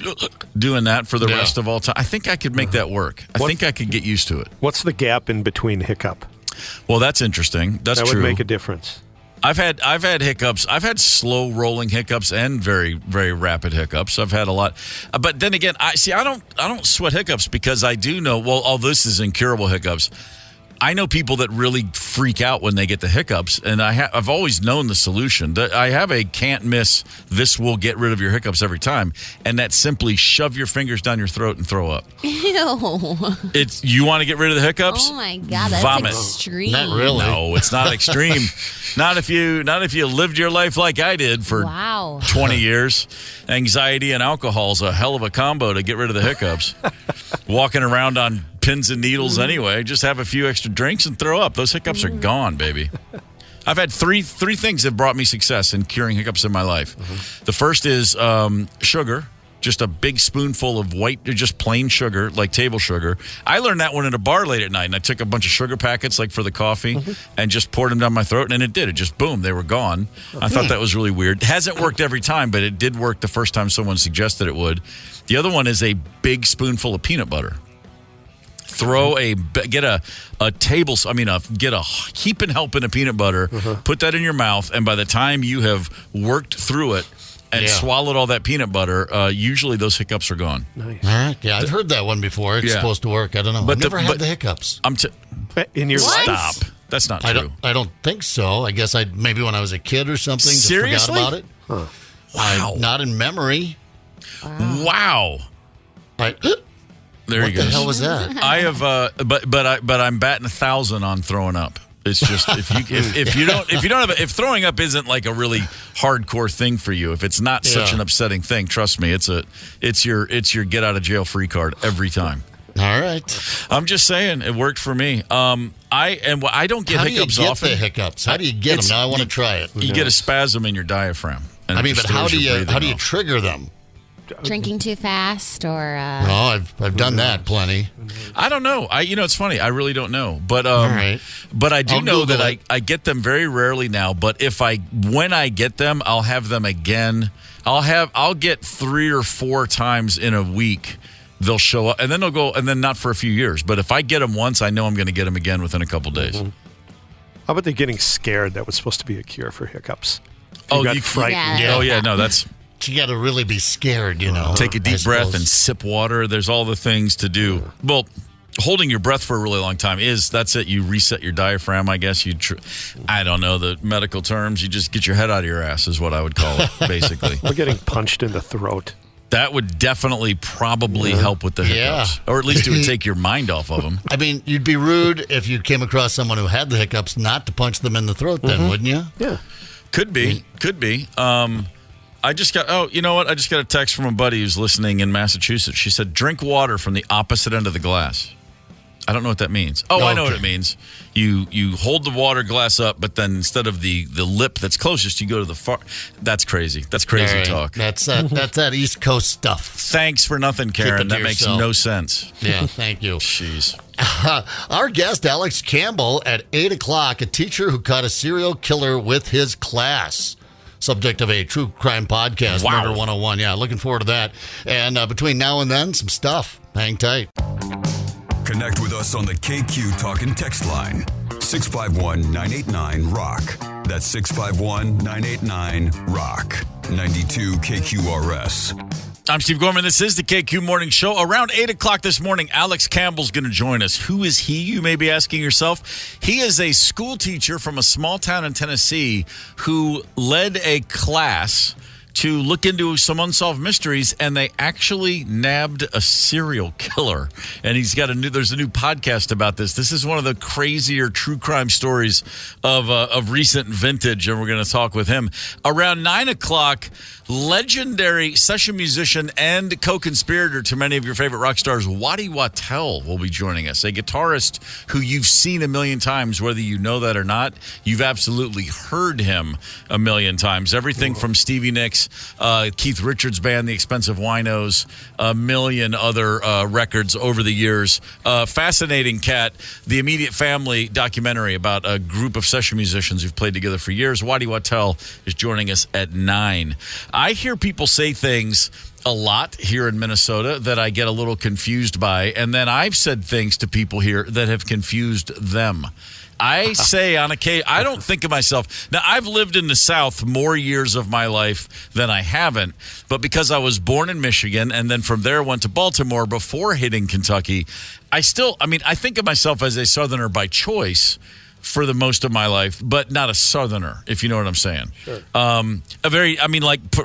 doing that for the rest of all time, I think I could make that work. I think I could get used to it. What's the gap in between hiccup? Well, that's interesting. That would make a difference. I've had hiccups. I've had slow rolling hiccups and very, very rapid hiccups. I've had a lot. But then again, I don't sweat hiccups because I do know, all this is incurable hiccups. I know people that really freak out when they get the hiccups, and I've always known the solution. I have a can't miss, this will get rid of your hiccups every time, and that's simply shove your fingers down your throat and throw up. Ew. You want to get rid of the hiccups? Oh my God, that's Vomit. extreme. Not really. No, it's not extreme. Not if you lived your life like I did for 20 years. Anxiety and alcohol's a hell of a combo to get rid of the hiccups. Walking around on pins and needles anyway. Just have a few extra drinks and throw up. Those hiccups are gone, baby. I've had three things that brought me success in curing hiccups in my life. Mm-hmm. The first is sugar. Just a big spoonful of white, just plain sugar, like table sugar. I learned that one in a bar late at night, and I took a bunch of sugar packets, like for the coffee, and just poured them down my throat, and it did. It just, boom, they were gone. I thought that was really weird. It hasn't worked every time, but it did work the first time someone suggested it would. The other one is a big spoonful of peanut butter. Get a heaping helping of peanut butter, put that in your mouth, and by the time you have worked through it and swallowed all that peanut butter, usually those hiccups are gone. Nice. All right. Yeah, I've heard that one before. It's supposed to work. I don't know. I've never had the hiccups. In your Stop. That's not true. I don't think so. I guess maybe when I was a kid or something. Seriously? Just forgot about it. Huh. Wow. Not in memory. Wow. There what you go. What the hell was that? I have, but I'm batting 1,000 on throwing up. It's just if throwing up isn't like a really hardcore thing for you, if it's not such an upsetting thing, trust me, it's your get out of jail free card every time. All right. I'm just saying it worked for me. I don't get hiccups often. How do you get the hiccups? How do you get them? Now I want to try it. You get a spasm in your diaphragm. But how do you trigger them? Drinking too fast, or I've done that plenty. I don't know. It's funny. I really don't know. But right. But I do know Google that I get them very rarely now. But when I get them, I'll have them again. I'll get 3 or 4 times in a week. They'll show up, and then they'll go, and then not for a few years. But if I get them once, I know I'm going to get them again within a couple days. Mm-hmm. How about the getting scared? That was supposed to be a cure for hiccups. You got frightened. Yeah. Oh yeah, no, that's. You got to really be scared, Take a deep breath and sip water. There's all the things to do. Well, holding your breath for a really long time that's it. You reset your diaphragm, I guess. I don't know the medical terms. You just get your head out of your ass is what I would call it, basically. We're getting punched in the throat. That would definitely probably help with the hiccups. Or at least it would take your mind off of them. I mean, you'd be rude if you came across someone who had the hiccups not to punch them in the throat then, wouldn't you? Yeah. Could be. I just got a text from a buddy who's listening in Massachusetts. She said, drink water from the opposite end of the glass. I don't know what that means. Oh, okay. I know what it means. You hold the water glass up, but then instead of the lip that's closest, you go to the far. That's crazy. That's crazy right. talk. That's that East Coast stuff. Thanks for nothing, Karen. That makes no sense. Yeah, thank you. Jeez. Our guest, Alex Campbell, at 8 o'clock, a teacher who caught a serial killer with his class. Subject of a true crime podcast, Wow. Murder 101. Yeah, looking forward to that. And between now and then, some stuff. Hang tight. Connect with us on the KQ Talk and Text line. 651-989-ROCK. That's 651-989-ROCK. 92 KQRS. I'm Steve Gorman. This is the KQ Morning Show. Around 8 o'clock this morning, Alex Campbell's going to join us. Who is he, you may be asking yourself? He is a school teacher from a small town in Tennessee who led a class to look into some unsolved mysteries, and they actually nabbed a serial killer. And there's a new podcast about this. This is one of the crazier true crime stories of recent vintage, and we're going to talk with him. Around 9 o'clock, legendary session musician and co-conspirator to many of your favorite rock stars, Waddy Wachtel, will be joining us. A guitarist who you've seen a million times, whether you know that or not. You've absolutely heard him a million times. Everything from Stevie Nicks, Keith Richards' band, The Expensive Winos, a million other records over the years. Fascinating cat. The Immediate Family documentary about a group of session musicians who've played together for years. Waddy Wachtel is joining us at 9. I hear people say things a lot here in Minnesota that I get a little confused by, and then I've said things to people here that have confused them. I say on occasion, I don't think of myself. Now, I've lived in the South more years of my life than I haven't, but because I was born in Michigan and then from there went to Baltimore before hitting Kentucky, I think of myself as a Southerner by choice for the most of my life, but not a Southerner, if you know what I'm saying. Sure.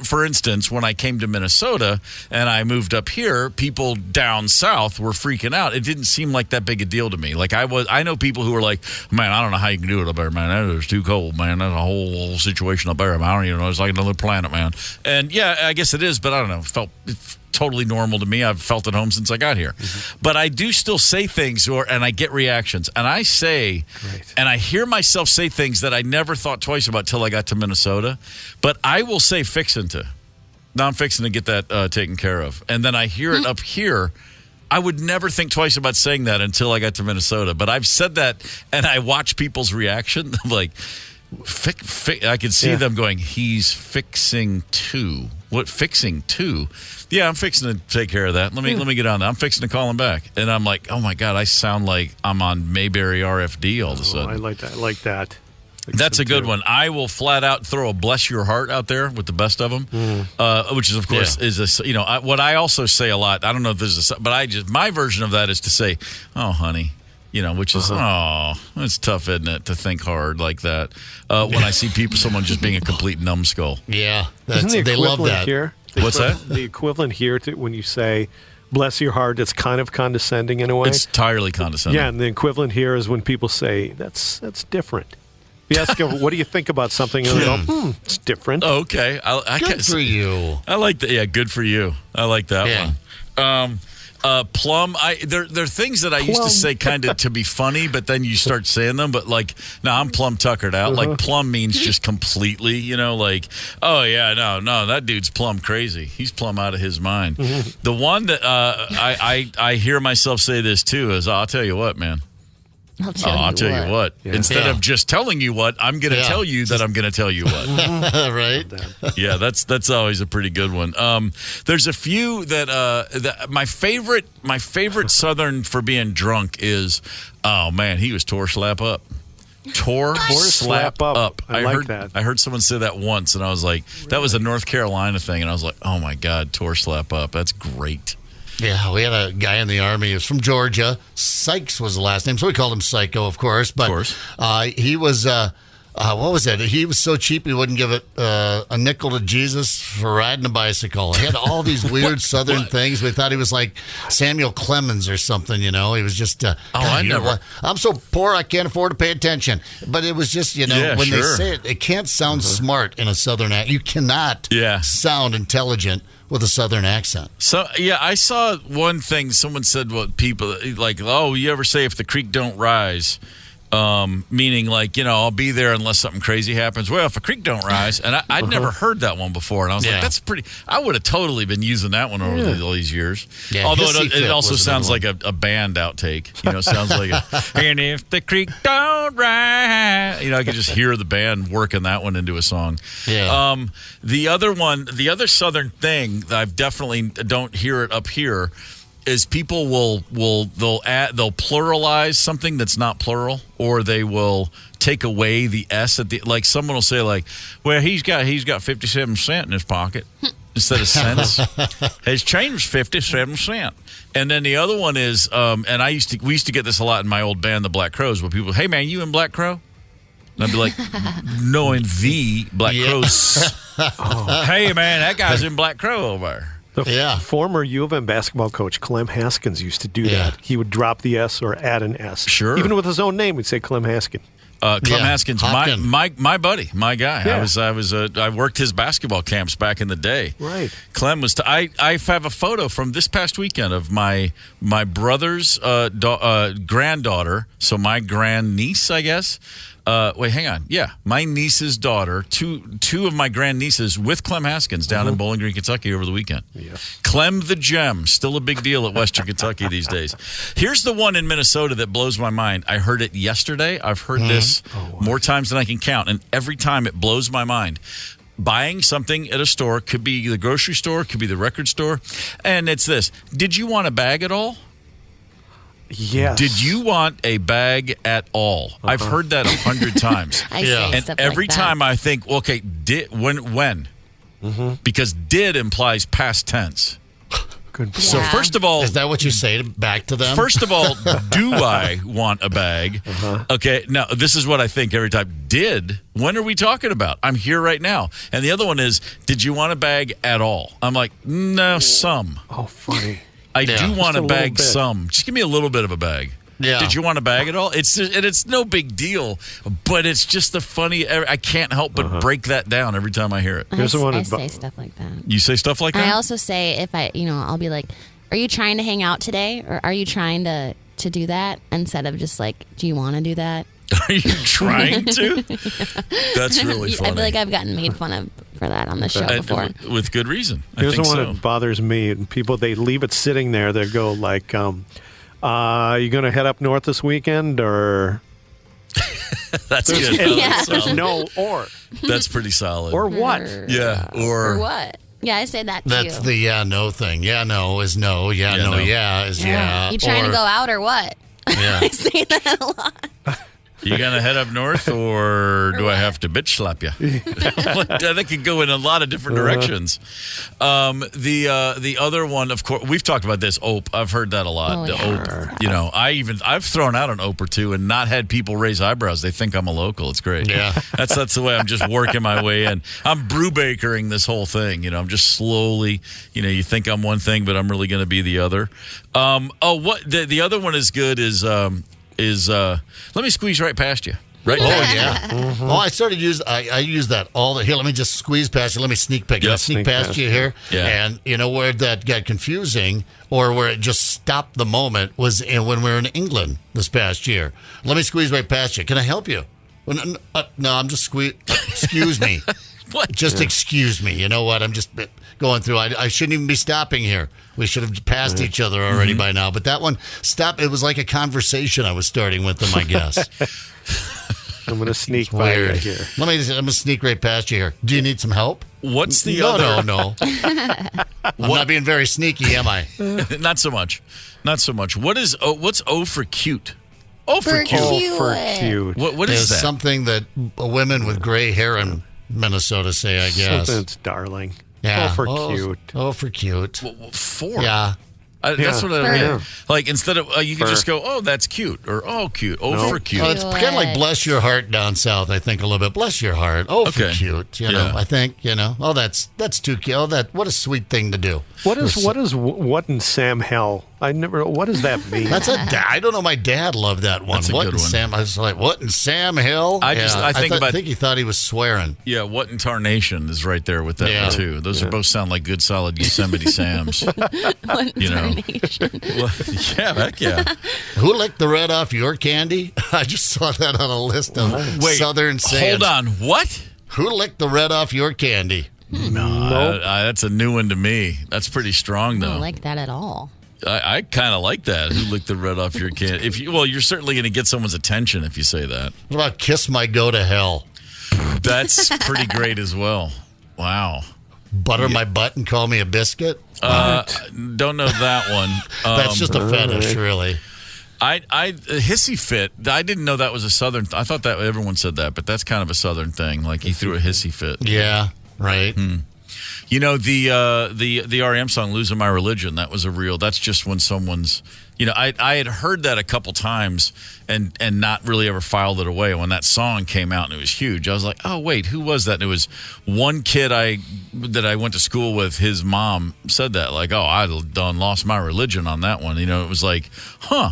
For instance, when I came to Minnesota and I moved up here, people down south were freaking out. It didn't seem like that big a deal to me. Like I know people who were like, man, I don't know how you can do it up there, man. It's too cold, man. That's a whole situation up there. I don't even know. It's like another planet, man. And yeah, I guess it is, but I don't know. It's totally normal to me. I've felt at home since I got here. Mm-hmm. But I do still say things and I get reactions. And I say, and I hear myself say things that I never thought twice about till I got to Minnesota. But I will say fixin' to. Now I'm fixing to get that taken care of. And then I hear it up here. I would never think twice about saying that until I got to Minnesota. But I've said that and I watch people's reaction. Like, I can see them going, he's fixing to. What, fixing to? Yeah, I'm fixing to take care of that. Let me get on that. I'm fixing to call him back. And I'm like, oh my God, I sound like I'm on Mayberry RFD all of a sudden. I like that. That's a good one. I will flat out throw a bless your heart out there with the best of them, which is, of course, what I also say a lot. I don't know if this is, but my version of that is to say, oh, honey. Which is, it's tough, isn't it, to think hard like that when I see someone just being a complete numbskull. Yeah. They love that. Here? What's that? The equivalent here to when you say, bless your heart, it's kind of condescending in a way. It's entirely condescending. Yeah, and the equivalent here is when people say, that's different. You ask them, what do you think about something? And they go, it's different. Oh, okay. Good for you. I like that. Yeah, good for you. I like that one. Plum. There are things that I used to say kind of to be funny, but then you start saying them. But like, no, I'm plum tuckered out. Like plum means just completely, like, oh yeah, no, that dude's plum crazy. He's plum out of his mind. The one that I hear myself say this too is, I'll tell you what, man. I'll tell you what. Yeah. Instead of just telling you what, I'm going to tell you that I'm going to tell you what. Right? Yeah, that's always a pretty good one. There's a few that my favorite Southern for being drunk is, oh man, he was tore slap up. Tore slap up. I like that. I heard someone say that once, and I was like, that was a North Carolina thing, and I was like, oh my God, tore slap up. That's great. Yeah, we had a guy in the Army. He was from Georgia. Sykes was the last name, so we called him Psycho, of course. But he was, what was it? He was so cheap he wouldn't give it a nickel to Jesus for riding a bicycle. He had all these weird Southern things. We thought he was like Samuel Clemens or something, He was just, I'm so poor I can't afford to pay attention. But it was just, when they say it, it can't sound smart in a Southern accent. You cannot sound intelligent with a Southern accent. So, I saw one thing. Someone said, people, like, oh, you ever say if the creek don't rise? Meaning like, I'll be there unless something crazy happens. Well, if a creek don't rise, and I'd never heard that one before, and I was like, that's pretty. I would have totally been using that one over all these years. Yeah, although it also sounds like a band outtake. It sounds like and if the creek don't rise, I could just hear the band working that one into a song. Yeah. The other Southern thing that I definitely don't hear it up here is people they'll pluralize something that's not plural, or they will take away the S at the, like someone will say like, well, he's got 57 cents in his pocket instead of cents. His change was 57 cents. And then the other one is, and we used to get this a lot in my old band, the Black Crowes, where people, hey man, you in Black Crow? And I'd be like, knowing the Black Crows. Hey man, that guy's in Black Crow over there. The former U of M basketball coach, Clem Haskins, used to do that. He would drop the S or add an S. Sure. Even with his own name, we'd say Clem Haskin. Clem Haskins, my buddy, my guy. Yeah. I worked his basketball camps back in the day. Right. Clem was. I have a photo from this past weekend of my brother's granddaughter. So my grandniece, I guess. Wait, hang on. Yeah, my niece's daughter, two of my grandnieces with Clem Haskins down in Bowling Green, Kentucky over the weekend. Yes. Clem the Gem, still a big deal at Western Kentucky these days. Here's the one in Minnesota that blows my mind. I heard it yesterday. I've heard this more times than I can count, and every time it blows my mind. Buying something at a store, could be the grocery store, could be the record store, and it's this. Did you want a bag at all? Yes. Did you want a bag at all? I've heard that 100 times. And every like time I think, okay, when? Because did implies past tense. Good. So first of all, is that what you say back to them? First of all, do I want a bag? Okay, now this is what I think every time. When are we talking about? I'm here right now. And the other one is, did you want a bag at all? I'm like, no, some. Oh, funny. I do want a bag some. Just give me a little bit of a bag. Yeah. Did you want a bag at all? It's no big deal, but it's just the funny. I can't help but break that down every time I hear it. I say stuff like that. You say stuff like that? I also say if I'll be like, are you trying to hang out today? Or are you trying to do that? Instead of just like, do you want to do that? Are you trying to? That's really funny. I feel like I've gotten made fun of for that on the show before. With good reason. Here's the one that bothers me. And people, they leave it sitting there. They go like, you going to head up north this weekend? Or that's good. There's no or. That's pretty solid. Or what? Yeah. Or what? Yeah, I say that too. That's the no thing. Yeah, no is no. Yeah, no. Is yeah. You trying to go out or what? Yeah. I say that a lot. You gonna head up north, or do I have to bitch slap you? That could go in a lot of different directions. The other one, of course, we've talked about this. Ope, I've heard that a lot. Ope, I've thrown out an ope or two and not had people raise eyebrows. They think I'm a local. It's great. Yeah, that's the way I'm just working my way in. I'm brewbakering this whole thing. I'm just slowly. You think I'm one thing, but I'm really going to be the other. What the other one is good is let me squeeze right past you. Right. Oh, yeah. Mm-hmm. Oh, I started I use that all the. Here, let me just squeeze past you. Let me sneak peek. Yep. Sneak past you here. Yeah. And you know where that got confusing, or where it just stopped the moment, was when we were in England this past year. Let me squeeze right past you. Can I help you? No, I'm just excuse me. What? Just excuse me. You know what? I'm just going through. I shouldn't even be stopping here. We should have passed each other already by now. But that one stopped. It was like a conversation I was starting with them, I guess. I'm going to sneak by you here. I'm going to sneak right past you here. Do you need some help? What's the other? No. I'm not being very sneaky, am I? Not so much. What's O for cute? O for cute. Oh, for cute. What is that? Something that women with gray hair in Minnesota say, I guess. Something that's darling. Yeah. Oh, for cute. Oh, for cute. For? Yeah. That's what I mean. Yeah. Like, instead of, you can just go, oh, that's cute, or oh, cute, for cute. Oh, it's kind of like bless your heart down south, I think, a little bit. Bless your heart. Oh, for cute. You know, I think, oh, that's too cute. Oh, what a sweet thing to do. What in Sam Hell? What does that mean? I don't know. My dad loved that one. That's a what good in one. Sam? I was like, what in Sam Hill? I think he thought he was swearing. Yeah, what in tarnation is right there with that one too. Those are both sound like good, solid Yosemite Sams. Tarnation. Well, yeah, heck yeah. Who licked the red off your candy? I just saw that on a list of Southern sayings. Hold on, what? Who licked the red off your candy? No, that's a new one to me. That's pretty strong, though. I don't like that at all. I kind of like that. Who licked the red off your candy? You're certainly going to get someone's attention if you say that. What about kiss my go to hell? That's pretty great as well. Wow. Butter my butt and call me a biscuit? Don't know that one. That's just a fetish, really. A hissy fit. I didn't know that was a Southern. I thought that everyone said that, but that's kind of a Southern thing. Like he threw a hissy fit. Yeah, right. You know the REM song "Losing My Religion." That was that's just when someone's. I had heard that a couple times and not really ever filed it away. When that song came out and it was huge, I was like, oh wait, who was that? And it was one kid that I went to school with. His mom said that, like, oh, I done lost my religion on that one. It was like, huh.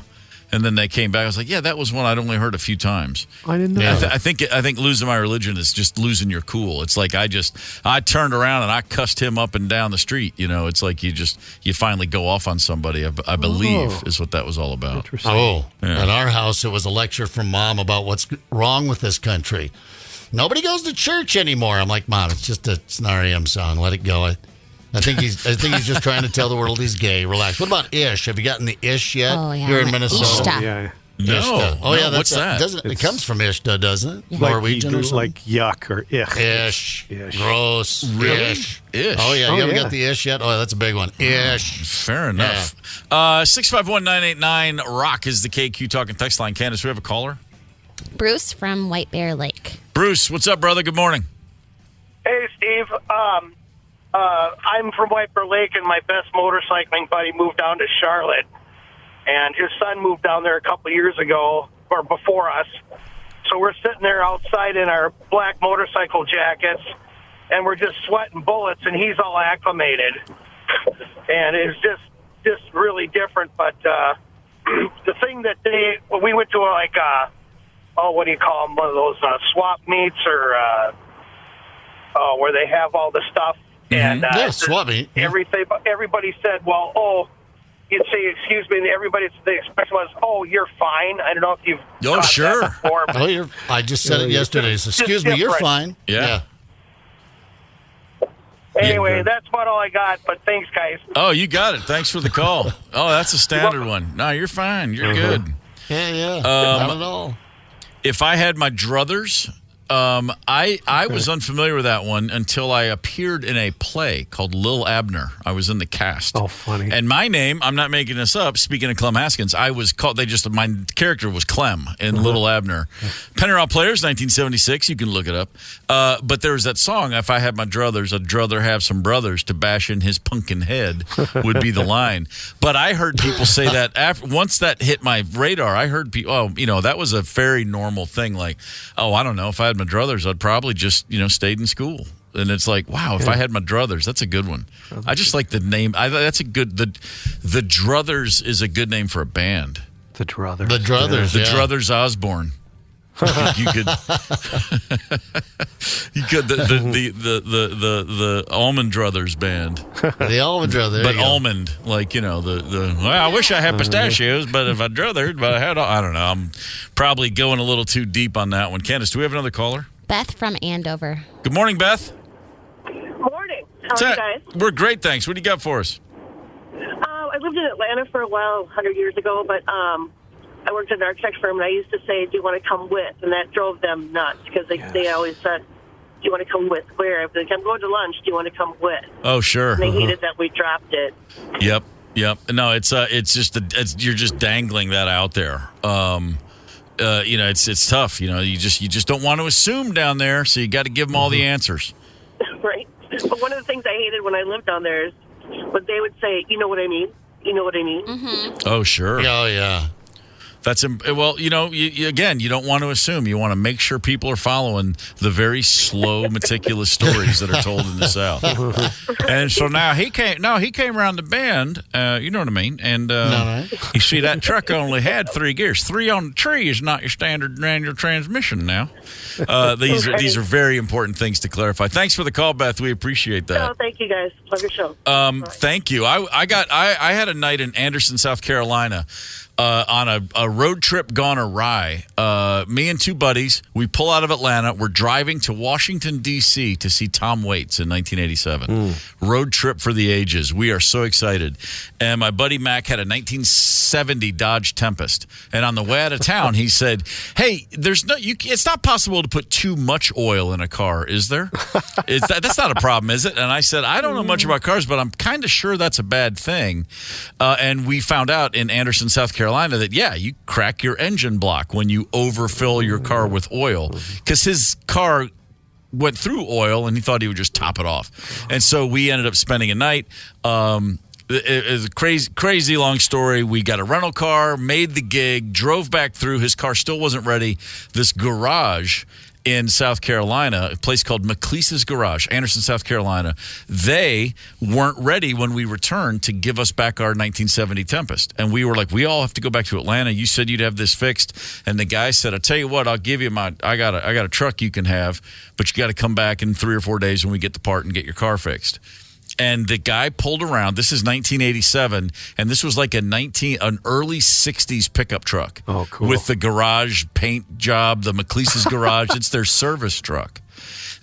And then they came back. I was like, yeah, that was one I'd only heard a few times. I didn't know. I think losing my religion is just losing your cool. It's like I turned around and I cussed him up and down the street. It's like you finally go off on somebody. I believe is what that was all about. Interesting. Oh, at our house, it was a lecture from Mom about what's wrong with this country. Nobody goes to church anymore. I'm like, Mom, it's an REM song. Let it go. I think he's just trying to tell the world he's gay. Relax. What about ish? Have you gotten the ish yet? Oh, yeah. You're in Minnesota. Ishta. Yeah. No. Ishta. Oh, yeah. What's that? It comes from Ishta, doesn't it? Yeah. Norwegian or something? Like yuck or ich. Ish. Ish. Gross. Really? Ish. Ish. Oh, yeah. Oh, You haven't yeah. got the ish yet? Oh, that's a big one. Ish. Fair enough. 651-989 Rock is the KQ Talking text line. Candace, we have a caller. Bruce from White Bear Lake. Bruce, what's up, brother? Good morning. Hey, Steve. I'm from White Bear Lake, and my best motorcycling buddy moved down to Charlotte. And his son moved down there a couple of years ago, or before us. So we're sitting there outside in our black motorcycle jackets, and we're just sweating bullets, and he's all acclimated. And it's just really different. But the thing that we went to what do you call them? One of those swap meets or where they have all the stuff. And swap meet. Everybody said, well, you'd say, excuse me, and the expression was, oh, you're fine. I don't know if you've caught sure. that before. But I just said it yesterday. So, excuse me, you're fine. Yeah. Anyway, that's about all I got, but thanks, guys. Oh, you got it. Thanks for the call. Oh, that's a standard one. No, you're fine. You're good. Yeah. Not at all. If I had my druthers, I was unfamiliar with that one until I appeared in a play called Lil Abner. I was in the cast. Oh, funny. And my name, I'm not making this up, speaking of Clem Haskins, I was called, my character was Clem in Little Abner. Pennyroyal Players, 1976, you can look it up. But there was that song, if I had my druthers, I'd druther have some brothers to bash in his punkin' head, would be the line. But I heard people say that, once that hit my radar, I heard people, that was a very normal thing. Like, I don't know, if I had my druthers, I'd probably just, stayed in school. And it's like, wow, if I had my druthers, that's a good one. I just like the name. That's a good, the Druthers is a good name for a band. The Druthers. The Druthers, The Druthers Osborne. You could the Almond Brothers band. The Almond Brothers. But almond, like, well, I wish I had pistachios, but if I druthered, but I don't know. I'm probably going a little too deep on that one. Candace, do we have another caller? Beth from Andover. Good morning, Beth. Morning. How are you guys? We're great, thanks. What do you got for us? I lived in Atlanta for a while, 100 years ago, but I worked at an architect firm, and I used to say, do you want to come with? And that drove them nuts, because they always said, do you want to come with? Where? I'd be like, I'm going to lunch. Do you want to come with? Oh, sure. And they hated that we dropped it. Yep. No, it's just you're just dangling that out there. It's tough. You just don't want to assume down there, so you got to give them all the answers. Right. But one of the things I hated when I lived down there is when they would say, you know what I mean? You know what I mean? Mm-hmm. Oh, sure. Oh, yeah. That's well, you don't want to assume. You want to make sure people are following the very slow, meticulous stories that are told in the South. And so now he came around the bend. You know what I mean? And you see that truck only had 3 gears. 3 on the tree is not your standard manual transmission. Now, these are very important things to clarify. Thanks for the call, Beth. We appreciate that. Oh, thank you guys. Love your show. Thank you. I had a night in Anderson, South Carolina. On a road trip gone awry. Me and 2 buddies, we pull out of Atlanta. We're driving to Washington, D.C. to see Tom Waits in 1987. Road trip for the ages. We are so excited. And my buddy Mac had a 1970 Dodge Tempest. And on the way out of town, he said, hey, it's not possible to put too much oil in a car, is there? That's not a problem, is it? And I said, I don't know much about cars, but I'm kind of sure that's a bad thing. And we found out in Anderson, South Carolina, that you crack your engine block when you overfill your car with oil, because his car went through oil and he thought he would just top it off. And so we ended up spending a night. It was a crazy long story. We got a rental car, made the gig, drove back through. His car still wasn't ready. This garage in South Carolina, a place called McLeese's Garage, Anderson, South Carolina, they weren't ready when we returned to give us back our 1970 Tempest. And we were like, we all have to go back to Atlanta. You said you'd have this fixed. And the guy said, I'll tell you what, I'll give you I got a truck you can have, but you got to come back in 3 or 4 days when we get the part and get your car fixed. And the guy pulled around. This is 1987, and this was like an early 60s pickup truck. Oh, cool. With the garage paint job, the McLeese's Garage. It's their service truck.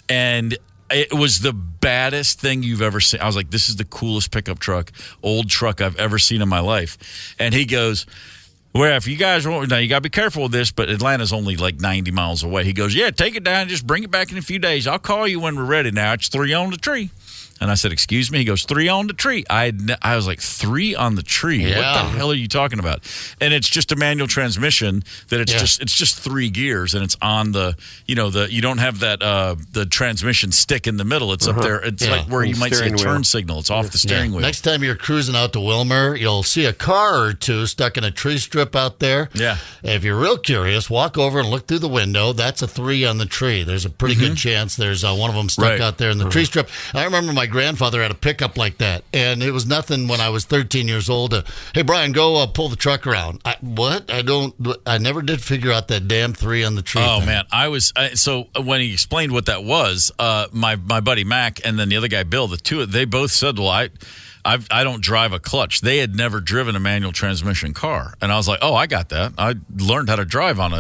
And it was the baddest thing you've ever seen. I was like, this is the coolest pickup truck, old truck I've ever seen in my life. And he goes, well, if you guys want, now you got to be careful with this, but Atlanta's only like 90 miles away. He goes, yeah, take it down, just bring it back in a few days. I'll call you when we're ready. Now it's 3 on the tree. And I said, excuse me? He goes, 3 on the tree. I was like, 3 on the tree? Yeah. What the hell are you talking about? And it's just a manual transmission that it's just 3 gears, and it's on the, you don't have that, the transmission stick in the middle. It's up there. It's like where you might see a turn signal. It's off the steering wheel. Next time you're cruising out to Wilmer, you'll see a car or 2 stuck in a tree strip out there. Yeah. If you're real curious, walk over and look through the window. That's a 3 on the tree. There's a pretty good chance there's one of them stuck out there in the tree strip. I remember my grandfather had a pickup like that, and it was nothing when I was 13 years old. Hey, Brian, go pull the truck around. I never did figure out that damn 3 on the tree. Oh, thing. man. So when he explained what that was, my buddy Mac and then the other guy Bill, they both said, well, I don't drive a clutch. They had never driven a manual transmission car, and I was like, "Oh, I got that. I learned how to drive on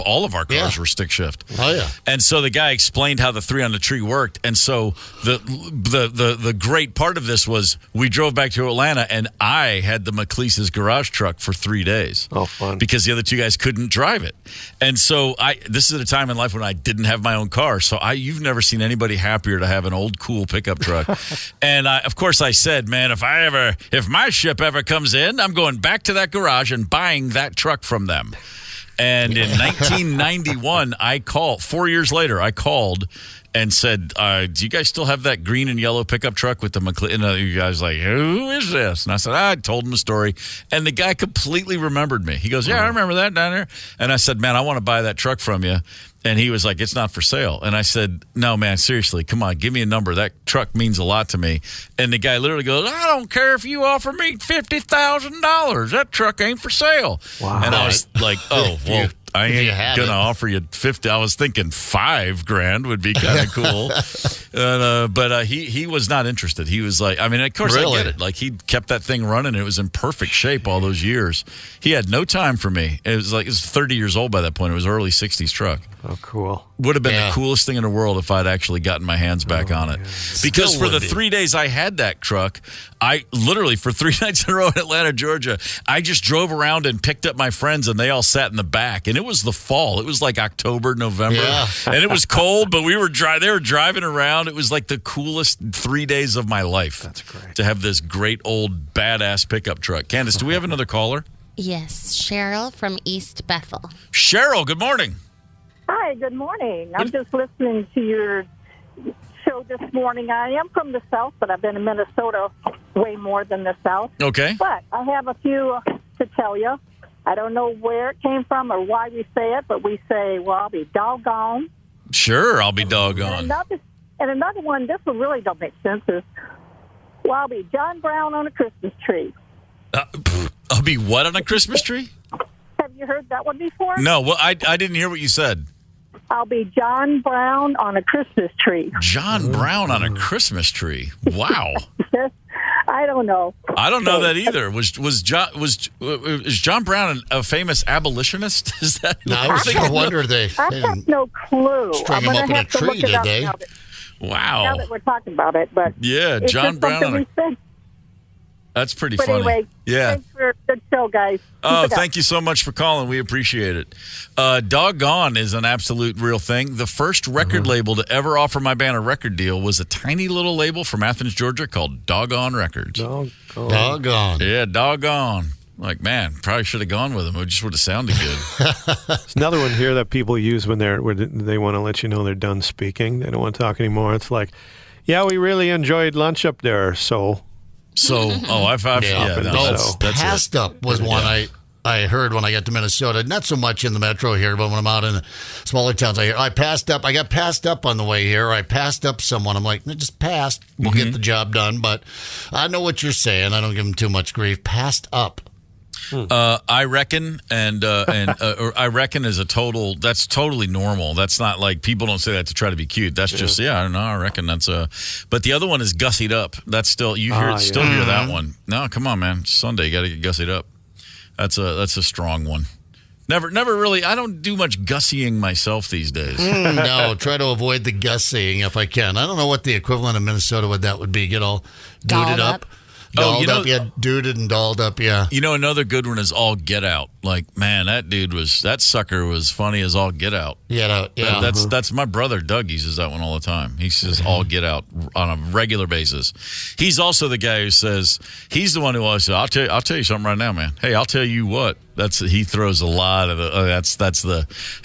all of our cars were stick shift." Oh yeah. And so the guy explained how the 3 on the tree worked, and so the great part of this was we drove back to Atlanta, and I had the McLeese's Garage truck for 3 days. Oh, fun! Because the other 2 guys couldn't drive it, and so this is at a time in life when I didn't have my own car. So you've never seen anybody happier to have an old cool pickup truck, and of course. I said, man, if my ship ever comes in, I'm going back to that garage and buying that truck from them. And in 1991, 4 years later, I called and said, do you guys still have that green and yellow pickup truck with the McLean? And you guys like, who is this? And I said, I told him the story. And the guy completely remembered me. He goes, yeah, I remember that down there. And I said, man, I want to buy that truck from you. And he was like, it's not for sale. And I said, no, man, seriously, come on, give me a number. That truck means a lot to me. And the guy literally goes, I don't care if you offer me $50,000. That truck ain't for sale. Wow. And I was like, oh, well, I ain't going to offer you 50. I was thinking $5,000 would be kind of cool. But he was not interested. He was like, I mean, of course I get it. Like, he kept that thing running. It was in perfect shape all those years. He had no time for me. It was 30 years old by that point. It was early 60s truck. Oh, cool. Would have been the coolest thing in the world if I'd actually gotten my hands back on it. Because for the 3 days I had that truck, I literally, for 3 nights in a row in Atlanta, Georgia, I just drove around and picked up my friends, and they all sat in the back. And it was the fall. It was like October, November. Yeah. And it was cold, but they were driving around. It was like the coolest 3 days of my life. That's great. To have this great old badass pickup truck. Candace, do we have another caller? Yes, Cheryl from East Bethel. Cheryl, good morning. Hi, good morning. I'm just listening to your show this morning. I am from the South, but I've been in Minnesota way more than the South. Okay. But I have a few to tell you. I don't know where it came from or why we say it, but we say, well, I'll be doggone. Sure, I'll be doggone. And another one, this one really don't make sense, is, well, I'll be John Brown on a Christmas tree. I'll be what on a Christmas tree? Have you heard that one before? No, well, I didn't hear what you said. I'll be John Brown on a Christmas tree. John Brown on a Christmas tree. Wow. I don't know. I don't know that either. Is John Brown a famous abolitionist? Is that? No, I was wonder they. I have no clue. String him up in a tree, did they? Wow. Now that we're talking about it, but yeah, John Brown. That's pretty funny. Anyway, thanks for a good show, guys. Oh, thank you so much for calling. We appreciate it. Doggone is an absolute real thing. The first record label to ever offer my band a record deal was a tiny little label from Athens, Georgia called Doggone Records. Doggone. Yeah, Doggone. Like, man, probably should have gone with them. It just would have sounded good. There's another one here that people use when they want to let you know they're done speaking. They don't want to talk anymore. It's like, yeah, we really enjoyed lunch up there, so... Passed Up was one I heard when I got to Minnesota. Not so much in the metro here, but when I'm out in the smaller towns, I got passed up on the way here. I passed up someone. I'm like, just passed. We'll get the job done. But I know what you're saying. I don't give them too much grief. Passed up. I reckon, I reckon is that's totally normal. That's not like, people don't say that to try to be cute. That's just, I don't know. I reckon that's but the other one is gussied up. That's still, you hear that one. No, come on, man. It's Sunday. You got to get gussied up. That's a strong one. Never really, I don't do much gussying myself these days. No, try to avoid the gussying if I can. I don't know what the equivalent of Minnesota would be. Get all duded up. Dolled up, duded and dolled up, yeah. You know, another good one is All Get Out. Like, man, that sucker was funny as All Get Out. Get Out, yeah. That's my brother, Doug, he says that one all the time. He says All Get Out on a regular basis. He's also the guy who says, he's the one who always says, I'll tell you something right now, man. Hey, I'll tell you what. He throws a lot of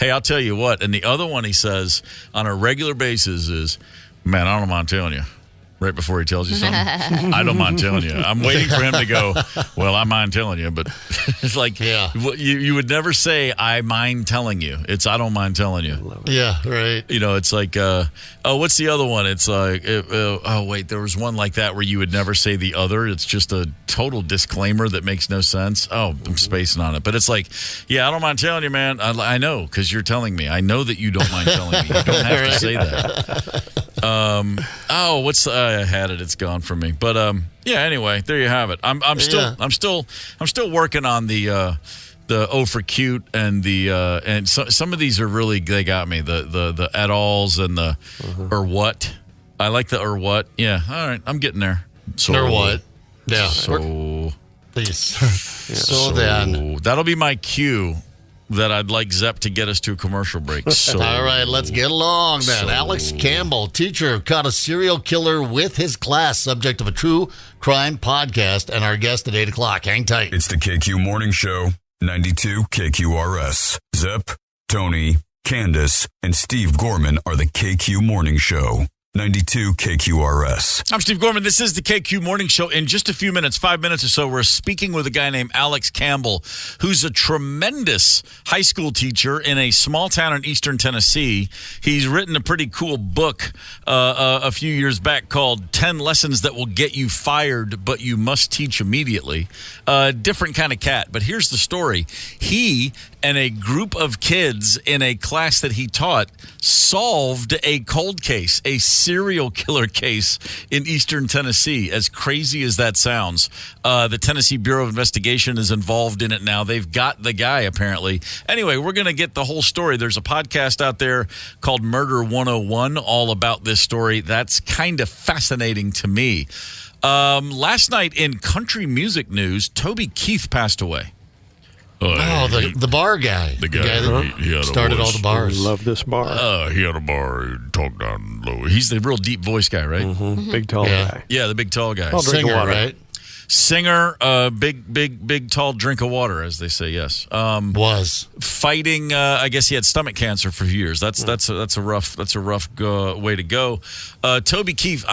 hey, I'll tell you what. And the other one he says on a regular basis is, man, I don't mind telling you. Right before he tells you something. I don't mind telling you. I'm waiting for him to go, well, I mind telling you. But it's like, you would never say, I mind telling you. It's, I don't mind telling you. Yeah, right. You know, it's like, what's the other one? It's like, wait, there was one like that where you would never say the other. It's just a total disclaimer that makes no sense. Oh, I'm spacing on it. But it's like, yeah, I don't mind telling you, man. I know, because you're telling me. I know that you don't mind telling me. You don't have to say that. I had it. It's gone from me. But anyway, there you have it. I'm still working on the O for cute and and some of these are really, they got me. The et als and the or what. I like the or what. Yeah. All right. I'm getting there. Or what? Yeah. So then that'll be my cue. That I'd like Zepp to get us to a commercial break. So, all right, let's get along then. Alex Campbell, teacher, caught a serial killer with his class, subject of a true crime podcast, and our guest at 8 o'clock. Hang tight. It's the KQ Morning Show, 92 KQRS. Zepp, Tony, Candace, and Steve Gorman are the KQ Morning Show. 92 KQRS. I'm Steve Gorman. This is the KQ Morning Show. In just a few minutes, 5 minutes or so, we're speaking with a guy named Alex Campbell, who's a tremendous high school teacher in a small town in eastern Tennessee. He's written a pretty cool book a few years back called 10 Lessons That Will Get You Fired, But You Must Teach Immediately. Different kind of cat. But here's the story. He and a group of kids in a class that he taught solved a cold case, a serial killer case in eastern Tennessee. As crazy as that sounds, the Tennessee Bureau of Investigation is involved in it now. They've got the guy, apparently. Anyway, we're going to get the whole story. There's a podcast out there called Murder 101 all about this story. That's kind of fascinating to me. Last night in country music news, Toby Keith passed away. The bar guy. The guy that started all the bars. Love this bar. He had a bar. He talked down low. He's the real deep voice guy, right? Mm-hmm. Big, tall guy. Yeah, the big, tall guy. Singer, right? Singer, big, tall drink of water, as they say. Yes, was fighting. I guess he had stomach cancer for years. That's a rough way to go. Toby Keith,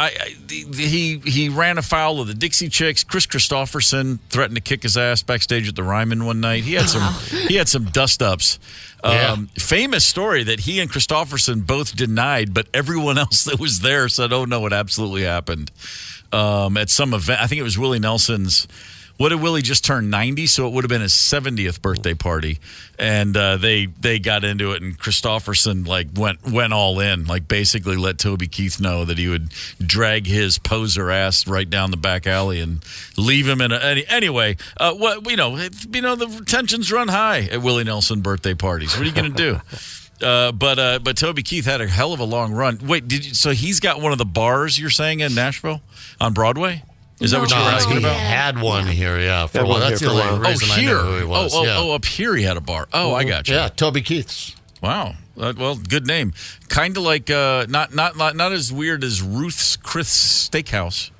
he ran afoul of the Dixie Chicks. Chris Christopherson threatened to kick his ass backstage at the Ryman one night. He had some dust ups. Famous story that he and Christopherson both denied, but everyone else that was there said, "Oh no, it absolutely happened." At some event, I think it was Willie Nelson's. What did Willie just turn 90? So it would have been his 70th birthday party, and they got into it. And Christopherson went all in, basically let Toby Keith know that he would drag his poser ass right down the back alley and leave him in anyway. The tensions run high at Willie Nelson birthday parties. What are you going to do? But Toby Keith had a hell of a long run. Wait, so he's got one of the bars you're saying in Nashville on Broadway? Is that what you were asking about? He had one here, for a while. That's the only reason I know who he was. Up here he had a bar. Oh, I got you. Yeah, Toby Keith's. Wow. Well, good name. Kind of like not as weird as Ruth's Chris Steakhouse.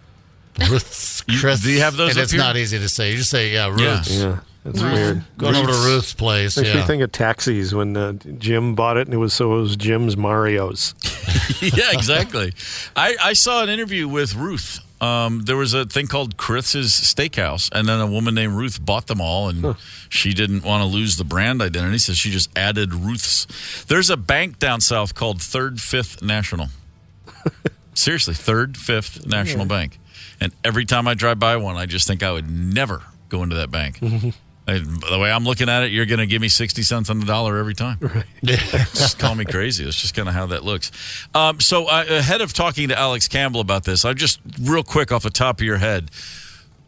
Ruth's Chris. Do you have those? And up it's here? not easy to say. You just say Ruth's. Yeah. It's weird. Going over to Ruth's place. Makes me think of Taxis when Jim bought it, and it was Jim's Mario's. Yeah, exactly. I saw an interview with Ruth. There was a thing called Chris's Steakhouse, and then a woman named Ruth bought them all, and she didn't want to lose the brand identity, so she just added Ruth's. There's a bank down south called Third Fifth National. Seriously, Third Fifth National Bank. And every time I drive by one, I just think I would never go into that bank. The way I'm looking at it, you're going to give me 60 cents on the dollar every time. Right. Just call me crazy. That's just kind of how that looks. So ahead of talking to Alex Campbell about this, I just real quick off the top of your head,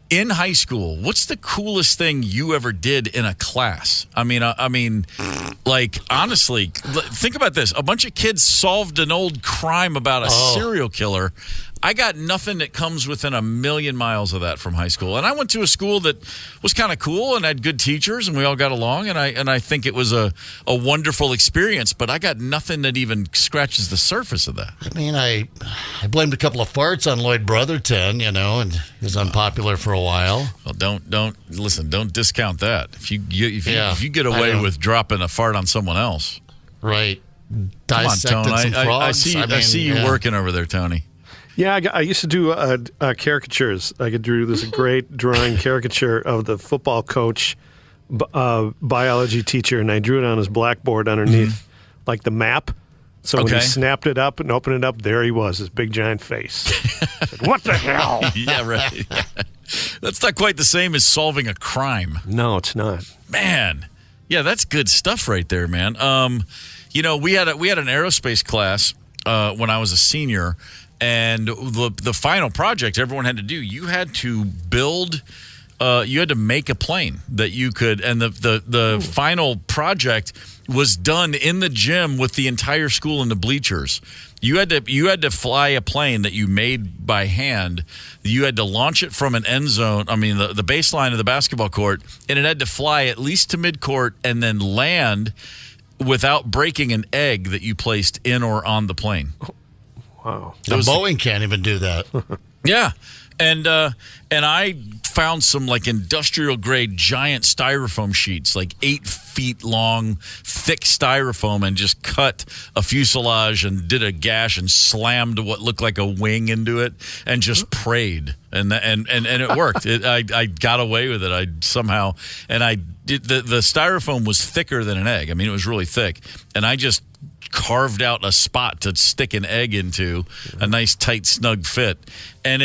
in high school, what's the coolest thing you ever did in a class? I mean, honestly, think about this. A bunch of kids solved an old crime about a serial killer. I got nothing that comes within a million miles of that from high school. And I went to a school that was kind of cool and had good teachers, and we all got along, and I think it was a wonderful experience, but I got nothing that even scratches the surface of that. I mean, I blamed a couple of farts on Lloyd Brotherton, and he was unpopular for a while. Well, don't discount that. If you get away with dropping a fart on someone else. Right. Dissected Come on, Tony. Some frogs. I see you working over there, Tony. Yeah, I used to do caricatures. I drew this great drawing caricature of the football coach, biology teacher, and I drew it on his blackboard underneath, like the map. So when he snapped it up and opened it up, there he was, his big giant face. Said, what the hell? Yeah, right. That's not quite the same as solving a crime. No, it's not. Man, yeah, that's good stuff right there, man. We had an aerospace class when I was a senior. And the final project everyone had to do, you had to build, you had to make a plane that you could, and the final project was done in the gym with the entire school in the bleachers. You had to fly a plane that you made by hand. You had to launch it from an end zone, the baseline of the basketball court, and it had to fly at least to midcourt and then land without breaking an egg that you placed in or on the plane. Wow. Boeing can't even do that. Yeah. And I found some industrial grade giant styrofoam sheets, 8 feet long, thick styrofoam, and just cut a fuselage and did a gash and slammed what looked like a wing into it and just prayed. And it worked. I got away with it. I somehow, and I did, the styrofoam was thicker than an egg. It was really thick. And I just carved out a spot to stick an egg into, a nice tight snug fit, and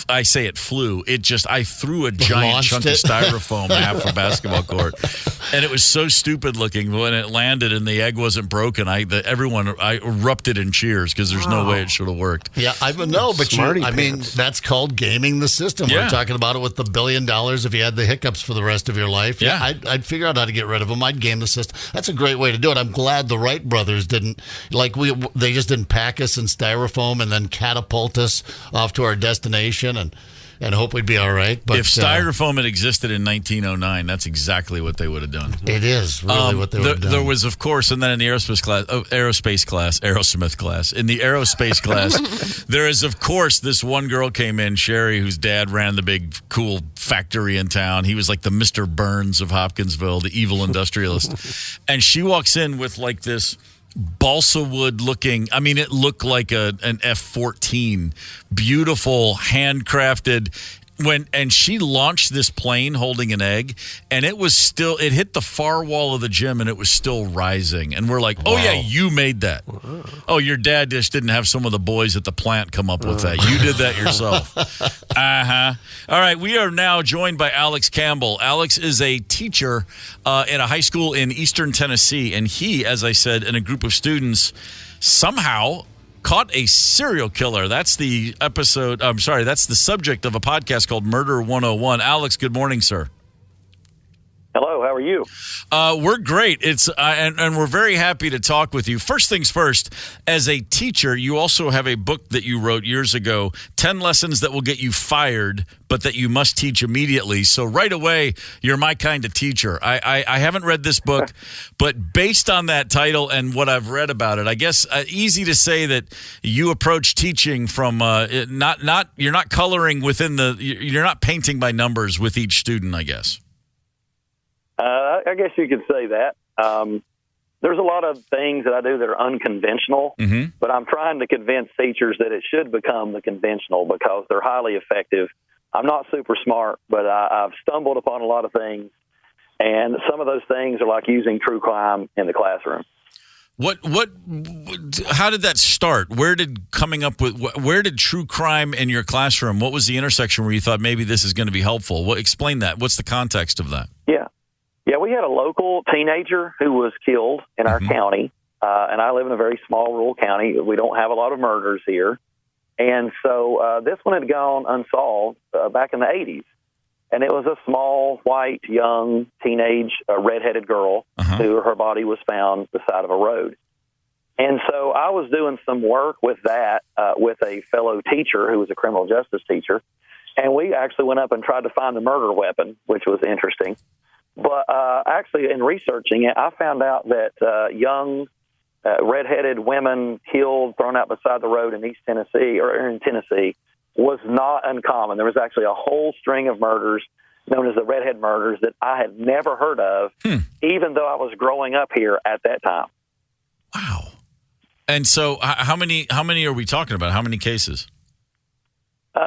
I say it flew. I threw a giant chunk of styrofoam half a basketball court, and it was so stupid looking. When it landed and the egg wasn't broken, I erupted in cheers because there's no way it should have worked. Yeah, I know, but that's called gaming the system. Yeah. We're talking about it with the $1 billion. If you had the hiccups for the rest of your life, I'd figure out how to get rid of them. I'd game the system. That's a great way to do it. I'm glad the Wright brothers didn't they just didn't pack us in styrofoam and then catapult us off to our destination and hope we'd be all right. But if styrofoam had existed in 1909, that's exactly what they would have done. It is really what they would have done. There was, of course, and then in the aerosmith class, there is, of course, this one girl came in, Sherry, whose dad ran the big, cool factory in town. He was like the Mr. Burns of Hopkinsville, the evil industrialist. And she walks in with like this balsa wood looking, it looked like an F-14, beautiful, handcrafted. And she launched this plane holding an egg, and it hit the far wall of the gym, and it was still rising. And we're like, oh, yeah, you made that. Wow. Oh, your dad just didn't have some of the boys at the plant come up with that. You did that yourself. Uh-huh. All right, we are now joined by Alex Campbell. Alex is a teacher at a high school in eastern Tennessee, and he, as I said, and a group of students somehow caught a serial killer. That's the episode. I'm sorry. That's the subject of a podcast called Murder 101. Alex, good morning, sir. Hello. How are you? We're great. It's and we're very happy to talk with you. First things first, as a teacher, you also have a book that you wrote years ago, 10 Lessons That Will Get You Fired, but that you must teach immediately. So right away, you're my kind of teacher. I haven't read this book, but based on that title and what I've read about it, I guess easy to say that you approach teaching from you're not coloring you're not painting by numbers with each student, I guess. I guess you could say that. There's a lot of things that I do that are unconventional, but I'm trying to convince teachers that it should become the conventional because they're highly effective. I'm not super smart, but I've stumbled upon a lot of things, and some of those things are like using true crime in the classroom. How did that start? Where did true crime in your classroom? What was the intersection where you thought maybe this is going to be helpful? Explain that. What's the context of that? Yeah, we had a local teenager who was killed in our county, and I live in a very small rural county. We don't have a lot of murders here. And so this one had gone unsolved back in the 80s. And it was a small, white, young, teenage, redheaded girl who her body was found beside of a road. And so I was doing some work with that with a fellow teacher who was a criminal justice teacher. And we actually went up and tried to find the murder weapon, which was interesting. But actually, in researching it, I found out that young, redheaded women killed, thrown out beside the road in East Tennessee or in Tennessee was not uncommon. There was actually a whole string of murders known as the redhead murders that I had never heard of, even though I was growing up here at that time. Wow. And so how many are we talking about? How many cases?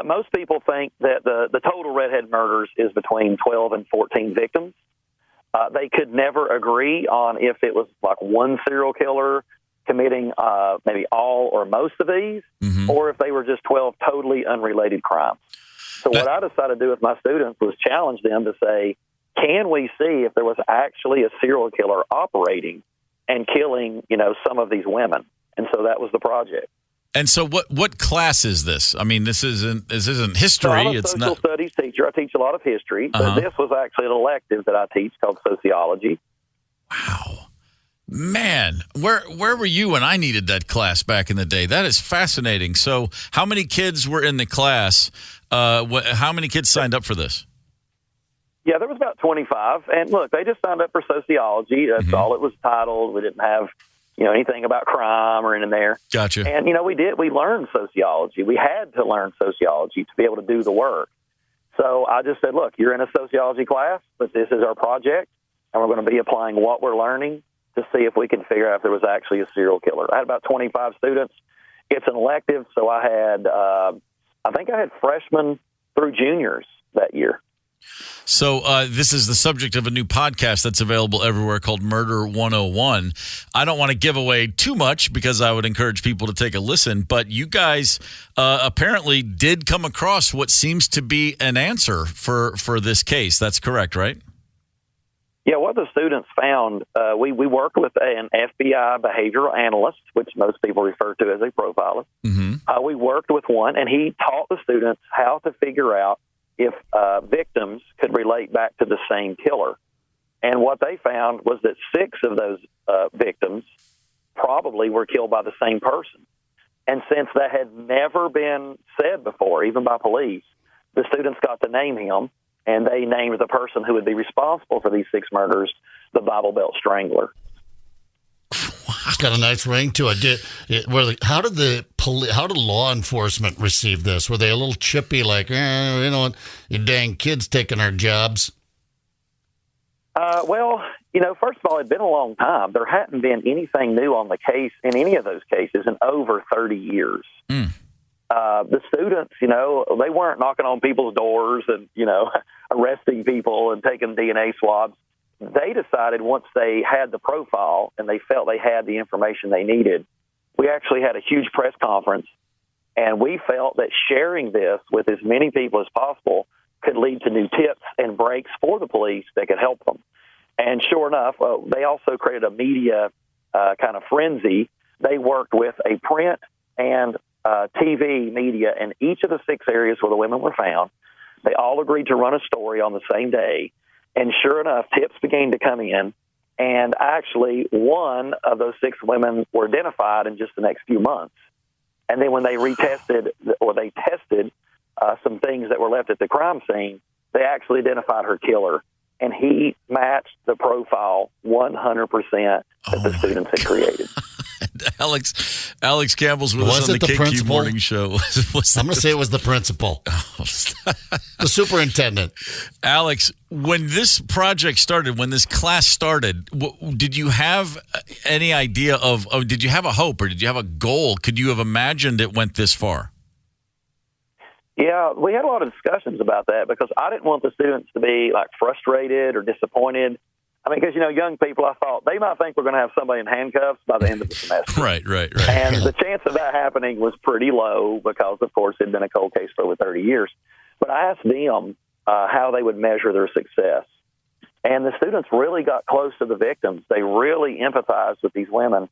Most people think that the total redhead murders is between 12 and 14 victims. They could never agree on if it was like one serial killer committing maybe all or most of these, or if they were just 12 totally unrelated crimes. So what I decided to do with my students was challenge them to say, can we see if there was actually a serial killer operating and killing, some of these women? And so that was the project. And so what class is this? I mean, this isn't history. So I'm a social studies teacher. I teach a lot of history, but this was actually an elective that I teach called sociology. Wow. Man, where were you when I needed that class back in the day? That is fascinating. So how many kids were in the class? How many kids signed up for this? Yeah, there was about 25. And look, they just signed up for sociology. That's all it was titled. We didn't have anything about crime or anything there. Gotcha. And, we learned sociology. We had to learn sociology to be able to do the work. So I just said, look, you're in a sociology class, but this is our project, and we're going to be applying what we're learning to see if we can figure out if there was actually a serial killer. I had about 25 students. It's an elective, so I had, I think I had freshmen through juniors that year. So this is the subject of a new podcast that's available everywhere called Murder 101. I don't want to give away too much because I would encourage people to take a listen, but you guys apparently did come across what seems to be an answer for this case. That's correct, right? Yeah, what the students found, we worked with an FBI behavioral analyst, which most people refer to as a profiler. Mm-hmm. We worked with one, and he taught the students how to figure out if victims could relate back to the same killer. And what they found was that 6 of those victims probably were killed by the same person. And since that had never been said before, even by police, the students got to name him, and they named the person who would be responsible for these 6 murders the Bible Belt Strangler. It's got a nice ring to it. How did law enforcement receive this? Were they a little chippy, like, you dang kids taking our jobs? Well, first of all, it'd been a long time. There hadn't been anything new on the case in any of those cases in over 30 years. The students, they weren't knocking on people's doors and, arresting people and taking DNA swabs. They decided once they had the profile and they felt they had the information they needed, we actually had a huge press conference, and we felt that sharing this with as many people as possible could lead to new tips and breaks for the police that could help them. And sure enough, they also created a media kind of frenzy. They worked with a print and TV media in each of the 6 areas where the women were found. They all agreed to run a story on the same day. And sure enough, tips began to come in, and actually one of those 6 women were identified in just the next few months. And then when they tested some things that were left at the crime scene, they actually identified her killer, and he matched the profile 100% that the students had created. Alex Campbell's with us on the KQ Morning Show. I'm going to say it was the principal. The superintendent. Alex, when this project started, when this class started, did you have any idea did you have a hope or did you have a goal? Could you have imagined it went this far? Yeah, we had a lot of discussions about that because I didn't want the students to be frustrated or disappointed. I mean, because, young people, I thought they might think we're going to have somebody in handcuffs by the end of the semester. Right. And the chance of that happening was pretty low because, of course, it had been a cold case for over 30 years. But I asked them how they would measure their success. And the students really got close to the victims. They really empathized with these women.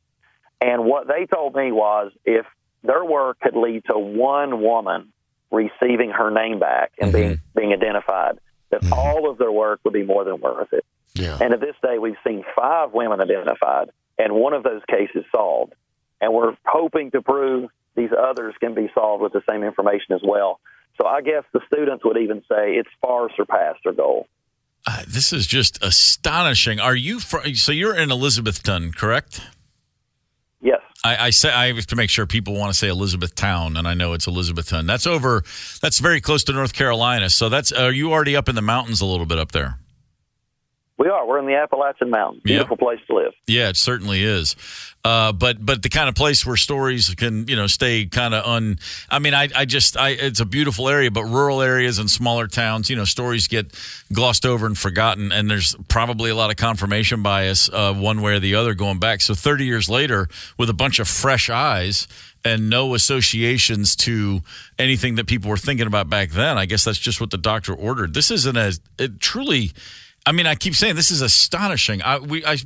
And what they told me was if their work could lead to one woman receiving her name back and being identified, that all of their work would be more than worth it. Yeah. And at this day, we've seen 5 women identified and one of those cases solved. And we're hoping to prove these others can be solved with the same information as well. So I guess the students would even say it's far surpassed their goal. This is just astonishing. So you're in Elizabethton, correct? Yes. I have to make sure people want to say Elizabethtown, and I know it's Elizabethton. That's very close to North Carolina. So are you already up in the mountains a little bit up there? We are. We're in the Appalachian Mountains. Beautiful place to live. Yeah, it certainly is. But the kind of place where stories can, stay kind of it's a beautiful area, but rural areas and smaller towns, stories get glossed over and forgotten. And there's probably a lot of confirmation bias one way or the other going back. So 30 years later, with a bunch of fresh eyes and no associations to anything that people were thinking about back then, I guess that's just what the doctor ordered. This isn't truly... I keep saying this is astonishing.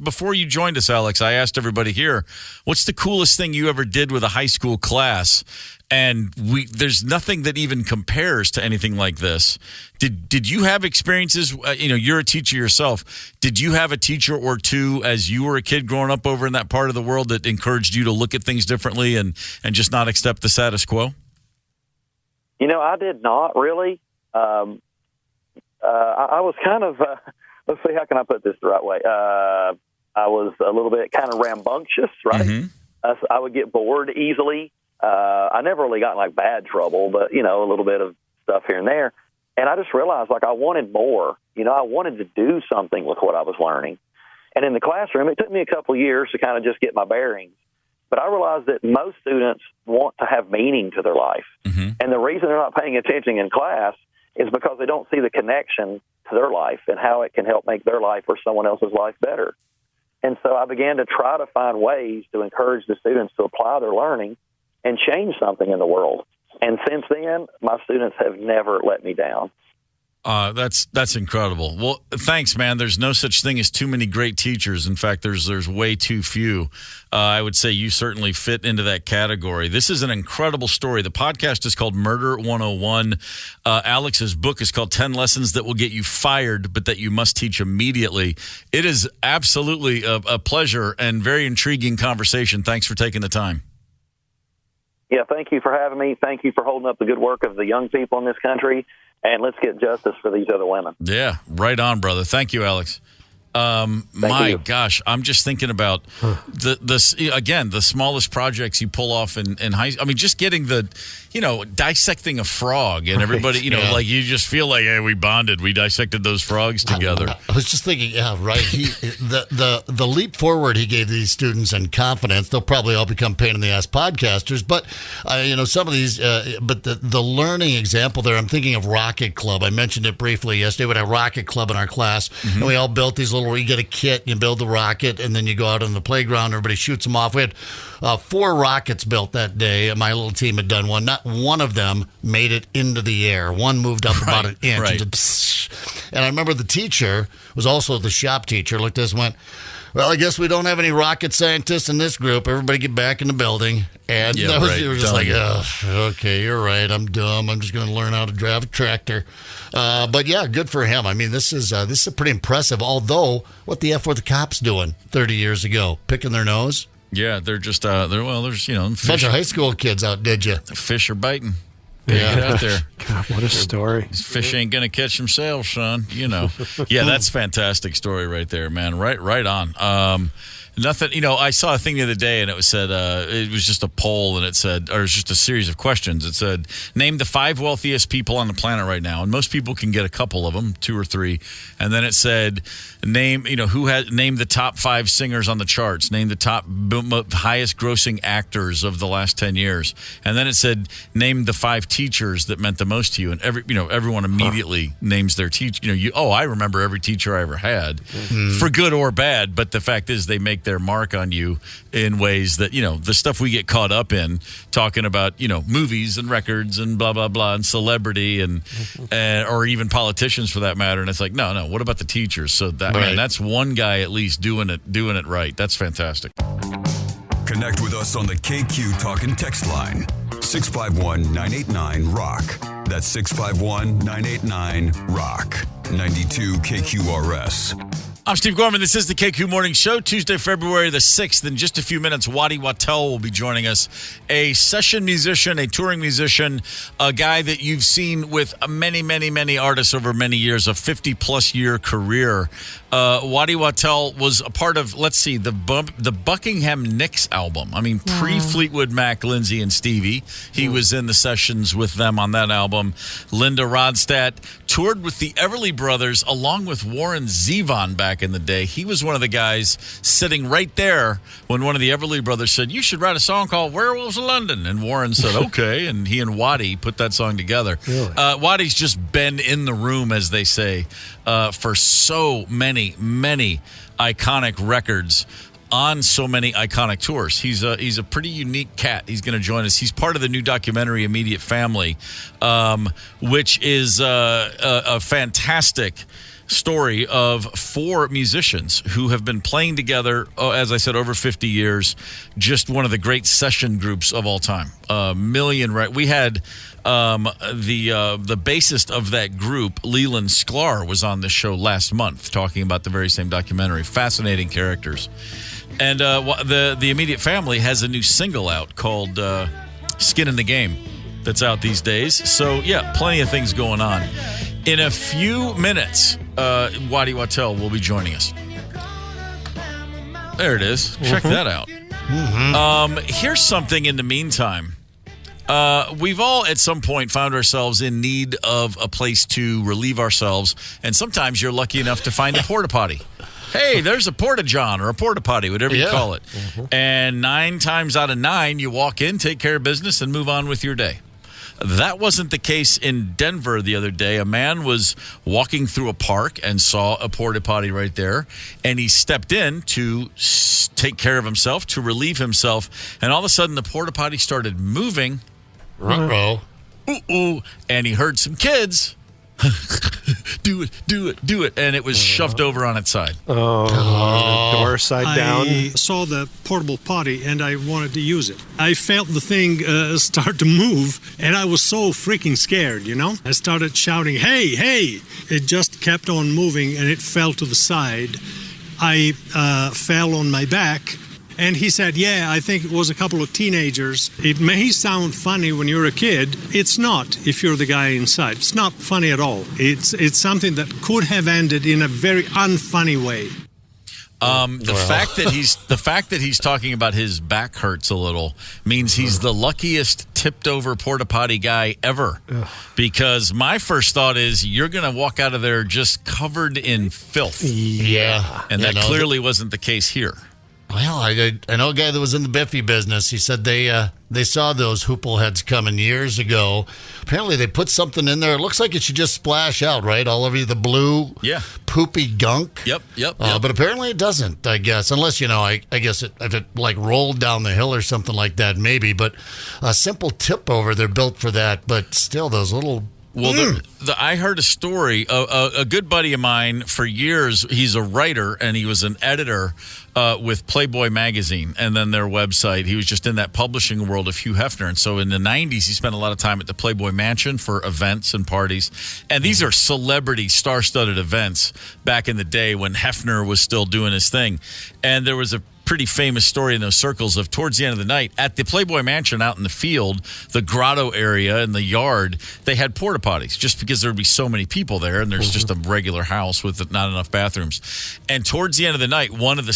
Before you joined us, Alex, I asked everybody here, what's the coolest thing you ever did with a high school class? And there's nothing that even compares to anything like this. Did you have experiences? You're a teacher yourself. Did you have a teacher or two as you were a kid growing up over in that part of the world that encouraged you to look at things differently and just not accept the status quo? I did not really. I was kind of... let's see, how can I put this the right way? I was a little bit kind of rambunctious, right? Mm-hmm. I would get bored easily. I never really got in bad trouble, but, a little bit of stuff here and there. And I just realized I wanted more. I wanted to do something with what I was learning. And in the classroom, it took me a couple of years to kind of just get my bearings. But I realized that most students want to have meaning to their life. Mm-hmm. And the reason they're not paying attention in class is because they don't see the connection to their life and how it can help make their life or someone else's life better. And so I began to try to find ways to encourage the students to apply their learning and change something in the world. And since then, my students have never let me down. That's incredible. Well, thanks, man. There's no such thing as too many great teachers. In fact, there's way too few. I would say you certainly fit into that category. This is an incredible story. The podcast is called Murder 101. Alex's book is called 10 Lessons That Will Get You Fired, but that you must teach immediately. It is absolutely a pleasure and very intriguing conversation. Thanks for taking the time. Yeah, thank you for having me. Thank you for holding up the good work of the young people in this country. And let's get justice for these other women. Yeah, right on, brother. Thank you, Alex. Gosh, I'm just thinking about the smallest projects you pull off in high. I mean, just getting dissecting a frog and everybody, like you just feel like, hey, we bonded. We dissected those frogs together. I was just thinking, yeah, right. The leap forward he gave these students and confidence. They'll probably all become pain in the ass podcasters, but some of these. But the learning example there, I'm thinking of Rocket Club. I mentioned it briefly yesterday. We had a Rocket Club in our class, and we all built these little. You get a kit, you build the rocket, and then you go out on the playground. Everybody shoots them off. We had 4 rockets built that day. My little team had done one. Not one of them made it into the air. One moved up about an inch. Right. And I remember the teacher was also the shop teacher. Looked at us and went, well, I guess we don't have any rocket scientists in this group. Everybody get back in the building. And you were just like, oh, okay, you're right. I'm dumb. I'm just going to learn how to drive a tractor. But yeah, good for him. I mean, this is pretty impressive. Although, what the F were the cops doing 30 years ago? Picking their nose? Yeah, they're just there's a bunch of high school kids out. Did you? Fish are biting. Yeah, get out there. God, what a story. These fish ain't gonna catch themselves, son. Yeah, that's a fantastic story right there, man. Right on. Nothing, I saw a thing the other day and it said, it was just a poll and it said, or it was just a series of questions. It said, name the 5 wealthiest people on the planet right now. And most people can get a couple of them, 2 or 3. And then it said, name the top 5 singers on the charts. Name the top highest grossing actors of the last 10 years. And then it said, name the 5 teachers that meant the most to you. And everyone immediately names their teacher. I remember every teacher I ever had, for good or bad. But the fact is they make their mark on you in ways that, the stuff we get caught up in talking about, movies and records and blah, blah, blah, and celebrity and or even politicians for that matter. And it's like, no, what about the teachers? So that's one guy at least doing it right. That's fantastic. Connect with us on the KQ Talk and Text line, 651-989-ROCK. That's 651-989-ROCK. 92 KQRS. I'm Steve Gorman. This is the KQ Morning Show, Tuesday, February the 6th. In just a few minutes, Waddy Wattel will be joining us, a session musician, a touring musician, a guy that you've seen with many, many, many artists over many years, a 50-plus year career. Waddy Wattel was a part of, the Buckingham Nicks album. I mean, pre-Fleetwood Mac, Lindsay, and Stevie. He was in the sessions with them on that album. Linda Ronstadt toured with the Everly Brothers along with Warren Zevon back in the day. He was one of the guys sitting right there when one of the Everly Brothers said, you should write a song called Werewolves of London. And Warren said, okay. And he and Waddy put that song together. Really? Waddy's just been in the room, as they say, for so many iconic records on so many iconic tours. He's a pretty unique cat. He's going to join us. He's part of the new documentary Immediate Family, which is a fantastic story of 4 musicians who have been playing together, as I said, over 50 years. Just one of the great session groups of all time. We had the bassist of that group, Leland Sklar, was on this show last month talking about the very same documentary. Fascinating characters. And the Immediate Family has a new single out called Skin in the Game that's out these days. So, yeah, plenty of things going on. In a few minutes, Waddy Wattel will be joining us. There it is. Check that out. Here's something in the meantime. We've all at some point found ourselves in need of a place to relieve ourselves, and sometimes you're lucky enough to find a porta potty. Hey, there's a porta-john or a porta potty, whatever you call it. And 9 times out of 9, you walk in, take care of business, and move on with your day. That wasn't the case in Denver the other day. A man was walking through a park and saw a porta potty right there, and he stepped in to take care of himself, to relieve himself, and all of a sudden the porta potty started moving. Ruh-roh. Ooh, and he heard some kids do it, and it was shoved over on its side. Door side down. I saw the portable potty and I wanted to use it. I felt the thing start to move, and I was so freaking scared, you know? I started shouting, hey, hey! It just kept on moving and it fell to the side. I fell on my back. And he said, yeah, I think it was a couple of teenagers. It may sound funny when you're a kid. It's not if you're the guy inside. It's not funny at all. It's something that could have ended in a very unfunny way. The fact that he's talking about his back hurts a little means he's the luckiest tipped over porta potty guy ever. Because my first thought is you're going to walk out of there just covered in filth. Yeah. And that clearly wasn't the case here. Well, I know a guy that was in the Biffy business. He said they saw those hoople heads coming years ago. Apparently, they put something in there. It looks like it should just splash out, right? All over you, the blue, poopy gunk. Yep. But apparently it doesn't, I guess. Unless, I guess if it like rolled down the hill or something like that, maybe. But a simple tip over, they're built for that. But still, those little... Well, I heard a story. A good buddy of mine for years, he's a writer and he was an editor with Playboy magazine and then their website. He was just in that publishing world of Hugh Hefner. And so in the 90s, he spent a lot of time at the Playboy Mansion for events and parties. And these are celebrity, star-studded events back in the day when Hefner was still doing his thing. And there was a pretty famous story in those circles of towards the end of the night at the Playboy Mansion out in the field, the grotto area in the yard, they had porta potties just because there would be so many people there and there's just a regular house with not enough bathrooms. And towards the end of the night, one of the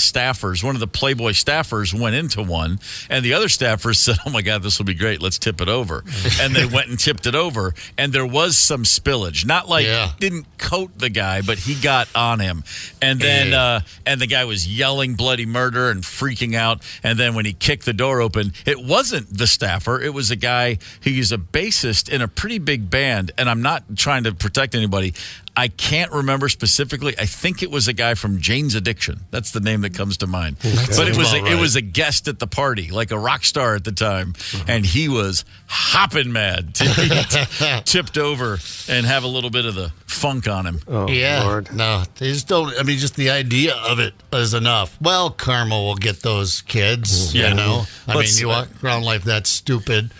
Playboy staffers went into one and the other staffers said, oh my God, this will be great. Let's tip it over. And they went and tipped it over and there was some spillage. Not like didn't coat the guy, but he got on him. And then and the guy was yelling bloody murder and freaking out. And then when he kicked the door open, it wasn't the staffer. It was a guy who's a bassist in a pretty big band. And I'm not trying to protect anybody. I can't remember specifically. I think it was a guy from Jane's Addiction. That's the name that comes to mind. But it was a guest at the party, like a rock star at the time, and he was hopping mad to get tipped over and have a little bit of the funk on him. Oh, yeah, Lord. No, they just don't. I mean, just the idea of it is enough. Well, karma will get those kids. You know, I mean, you walk around like that stupid.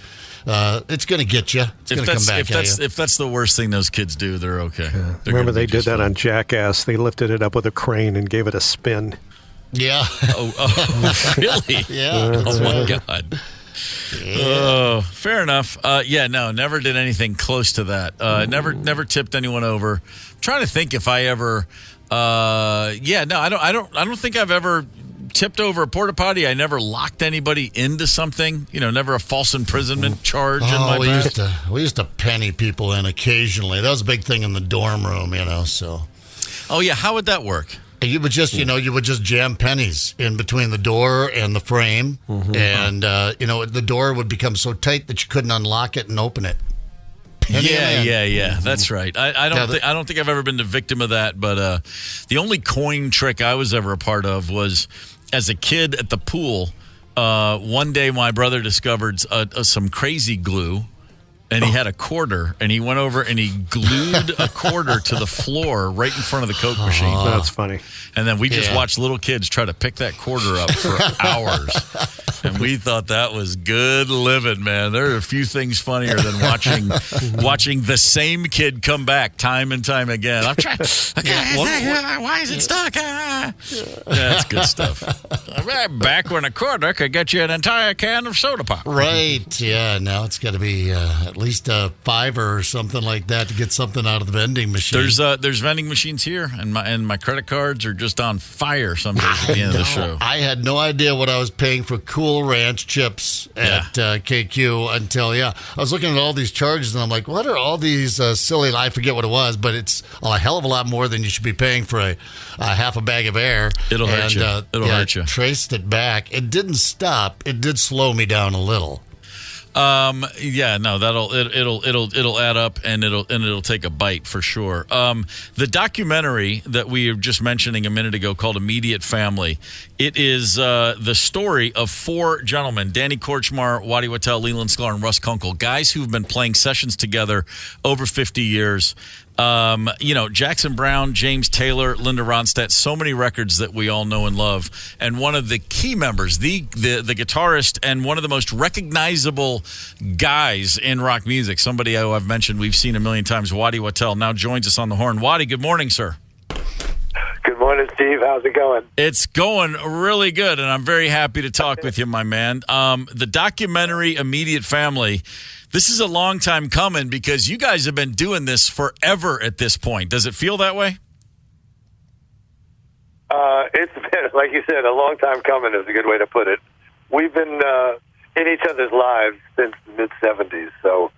It's going to get you. It's going to come back at you. If that's the worst thing those kids do, they're okay. Yeah. Remember they did that on Jackass. They lifted it up with a crane and gave it a spin. Yeah. Oh, really? Yeah. Oh, my God. Yeah. Oh, fair enough. Never did anything close to that. Never tipped anyone over. I'm trying to think if I ever. I don't think I've ever tipped over a porta potty. I never locked anybody into something. Never a false imprisonment charge in my past. We used to penny people in occasionally. That was a big thing in the dorm room, so. Oh yeah, how would that work? You would just, you would just jam pennies in between the door and the frame, and the door would become so tight that you couldn't unlock it and open it. Yeah. That's right. I don't think I've ever been the victim of that, but the only coin trick I was ever a part of was as a kid at the pool. One day, my brother discovered some crazy glue. And he had a quarter, and he went over and he glued a quarter to the floor right in front of the Coke machine. That's funny. And then we just watched little kids try to pick that quarter up for hours. And we thought that was good living, man. There are a few things funnier than watching the same kid come back time and time again. I'm trying. Why is it stuck? That's good stuff. Back when a quarter could get you an entire can of soda pop. Right. Yeah. Now it's got to be at least a $5 or something like that to get something out of the vending machine. There's vending machines here, and my credit cards are just on fire sometimes at the end of the show. I had no idea what I was paying for Cool Ranch chips at KQ until I was looking at all these charges and I'm like, what are all these silly? I forget what it was, but it's a hell of a lot more than you should be paying for a half a bag of air. It'll hurt you. It'll hurt you. Traced it back. It didn't stop. It did slow me down a little. Yeah, no, it'll add up, and it'll take a bite for sure. The documentary that we were just mentioning a minute ago, called Immediate Family, it is the story of four gentlemen: Danny Korchmar, Waddy Wachtel, Leland Sklar, and Russ Kunkel, guys who've been playing sessions together over 50 years. Jackson Browne, James Taylor, Linda Ronstadt, so many records that we all know and love. And one of the key members, the guitarist, and one of the most recognizable guys in rock music, somebody who I've mentioned we've seen a million times, Waddy Wachtel, now joins us on the horn. Waddy, good morning, sir. Good morning, Steve. How's it going? It's going really good, and I'm very happy to talk with you, my man. The documentary Immediate Family, this is a long time coming because you guys have been doing this forever at this point. Does it feel that way? It's been, like you said, a long time coming is a good way to put it. We've been in each other's lives since the mid-'70s, so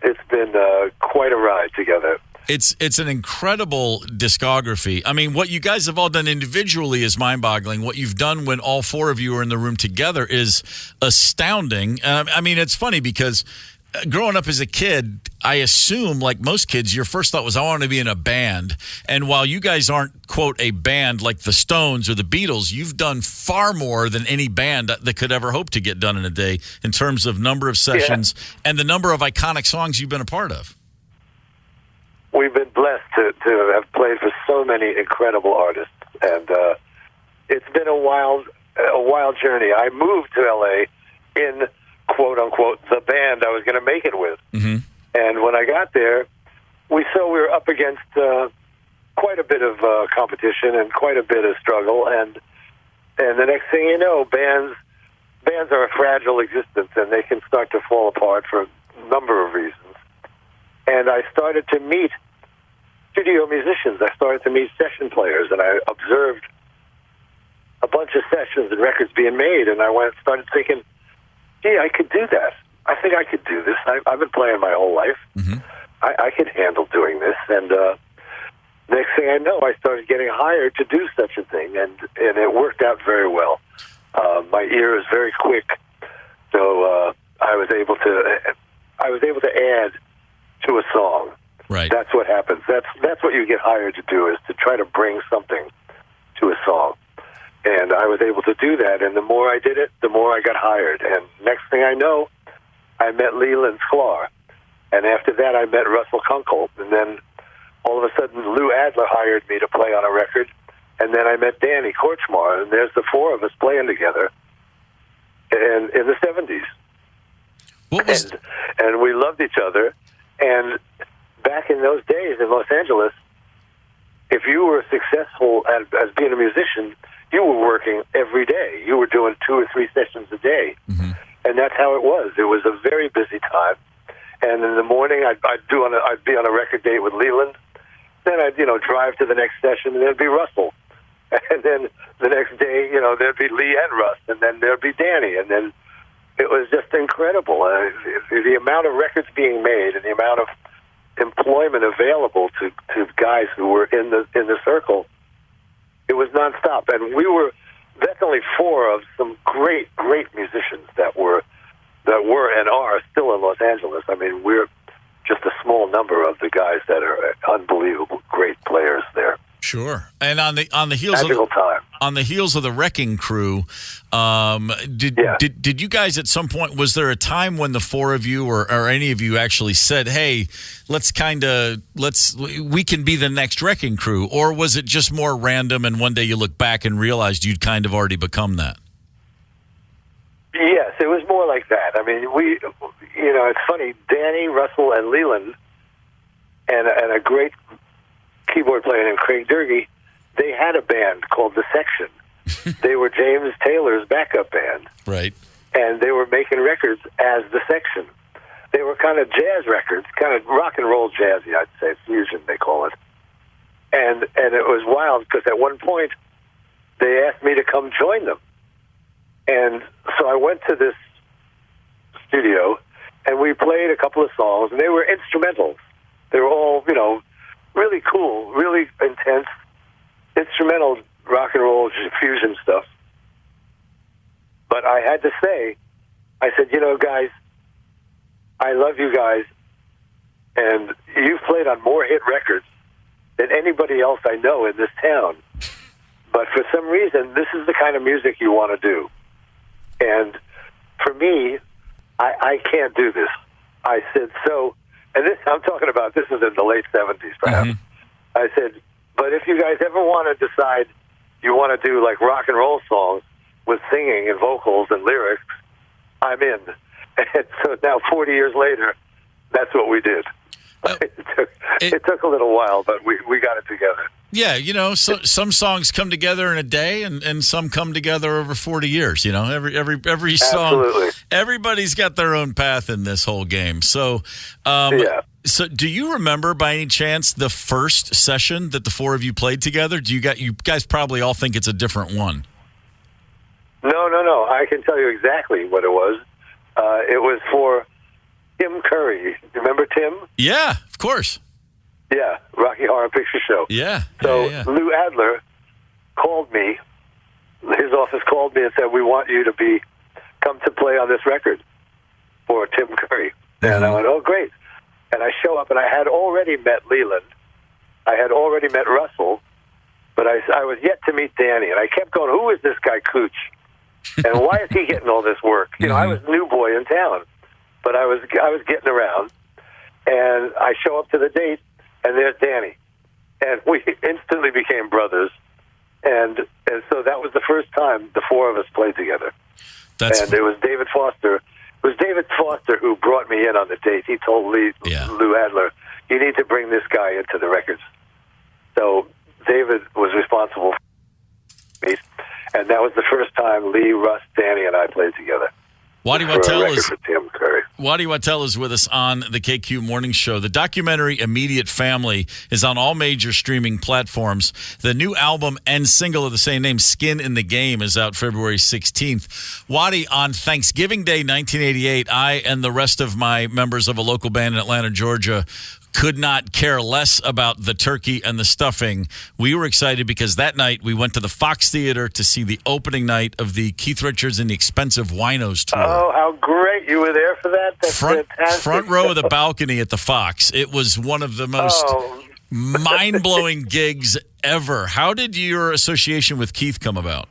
it's been quite a ride together. It's an incredible discography. I mean, what you guys have all done individually is mind-boggling. What you've done when all four of you are in the room together is astounding. I mean, it's funny because growing up as a kid, I assume, like most kids, your first thought was, I want to be in a band. And while you guys aren't, quote, a band like the Stones or the Beatles, you've done far more than any band that could ever hope to get done in a day in terms of number of sessions and the number of iconic songs you've been a part of. We've been blessed to have played for so many incredible artists, and it's been a wild journey. I moved to L.A. in, quote-unquote, the band I was going to make it with. Mm-hmm. And when I got there, we were up against quite a bit of competition and quite a bit of struggle, and the next thing you know, bands are a fragile existence, and they can start to fall apart for a number of reasons. And I started to meet studio musicians. I started to meet session players, and I observed a bunch of sessions and records being made, and I started thinking, gee, I could do that. I think I could do this. I've been playing my whole life. Mm-hmm. I could handle doing this. And next thing I know, I started getting hired to do such a thing, and it worked out very well. My ear is very quick, so I was able to add to a song. Right. That's what happens. That's what you get hired to do, is to try to bring something to a song. And I was able to do that, and the more I did it, the more I got hired. And next thing I know, I met Leland Sklar. And after that, I met Russell Kunkel. And then all of a sudden, Lou Adler hired me to play on a record. And then I met Danny Korchmar, and there's the four of us playing together in the 70s. And we loved each other. And back in those days in Los Angeles, if you were successful as being a musician, you were working every day. You were doing 2 or 3 sessions a day. Mm-hmm. And that's how it was. It was a very busy time. And in the morning, I'd be on a record date with Leland. Then I'd drive to the next session, and there'd be Russell. And then the next day, there'd be Lee and Russ, and then there'd be Danny, and then it was just incredible. The amount of records being made and the amount of employment available to guys who were in the circle, it was nonstop. And that's only 4 of some great musicians that were and are still in Los Angeles. I mean, we're just a small number of the guys that are unbelievable great players there. Sure. And on the heels of the Wrecking Crew, did you guys at some point, was there a time when the 4 of you or any of you actually said, hey, we can be the next Wrecking Crew? Or was it just more random and one day you look back and realized you'd kind of already become that? Yes, it was more like that. I mean, it's funny, Danny, Russell, and Leland, and a great keyboard player named Craig Durgee, they had a band called The Section. They were James Taylor's backup band. Right. And they were making records as The Section. They were kind of jazz records, kind of rock and roll jazzy, I'd say, fusion they call it. And it was wild because at one point they asked me to come join them. And so I went to this studio and we played a couple of songs, and they were instrumentals. They were all, really cool, really intense, instrumental rock and roll fusion stuff. But I had to say, I said, guys, I love you guys, and you've played on more hit records than anybody else I know in this town. But for some reason, this is the kind of music you want to do. And for me, I can't do this. I said, so, and this, I'm talking about, this is in the late 70s, perhaps. I said, but if you guys ever want to decide you want to do like rock and roll songs with singing and vocals and lyrics, I'm in. And so now, 40 years later, that's what we did. It took a little while, but we got it together. Yeah, some songs come together in a day, and some come together over 40 years. Every song, absolutely. Everybody's got their own path in this whole game. So, So, do you remember by any chance the first session that the four of you played together? You guys probably all think it's a different one. No. I can tell you exactly what it was. It was for Tim Curry. Remember Tim? Yeah, of course. Yeah, Rocky Horror Picture Show. Yeah. So Lou Adler called me. His office called me and said, "We want you to come to play on this record for Tim Curry." And I went, "Oh, great!" And I show up, and I had already met Leland. I had already met Russell, but I was yet to meet Danny. And I kept going, "Who is this guy Cooch? And why is he getting all this work?" I was a new boy in town, but I was getting around. And I show up to the date, and there's Danny. And we instantly became brothers. And so that was the first time the four of us played together. It was David Foster. It was David Foster who brought me in on the date. He told Lou Adler, "You need to bring this guy into the records." So David was responsible for me. And that was the first time Lee, Russ, Danny, and I played together. Waddy Wattell is with us on the KQ Morning Show. The documentary Immediate Family is on all major streaming platforms. The new album and single of the same name, Skin in the Game, is out February 16th. Waddy, on Thanksgiving Day 1988, I and the rest of my members of a local band in Atlanta, Georgia, could not care less about the turkey and the stuffing. We were excited because that night we went to the Fox Theater to see the opening night of the Keith Richards and the Expensive Winos tour. Oh, how great. You were there for that? That's fantastic. Front row of the balcony at the Fox. It was one of the most mind-blowing gigs ever. How did your association with Keith come about?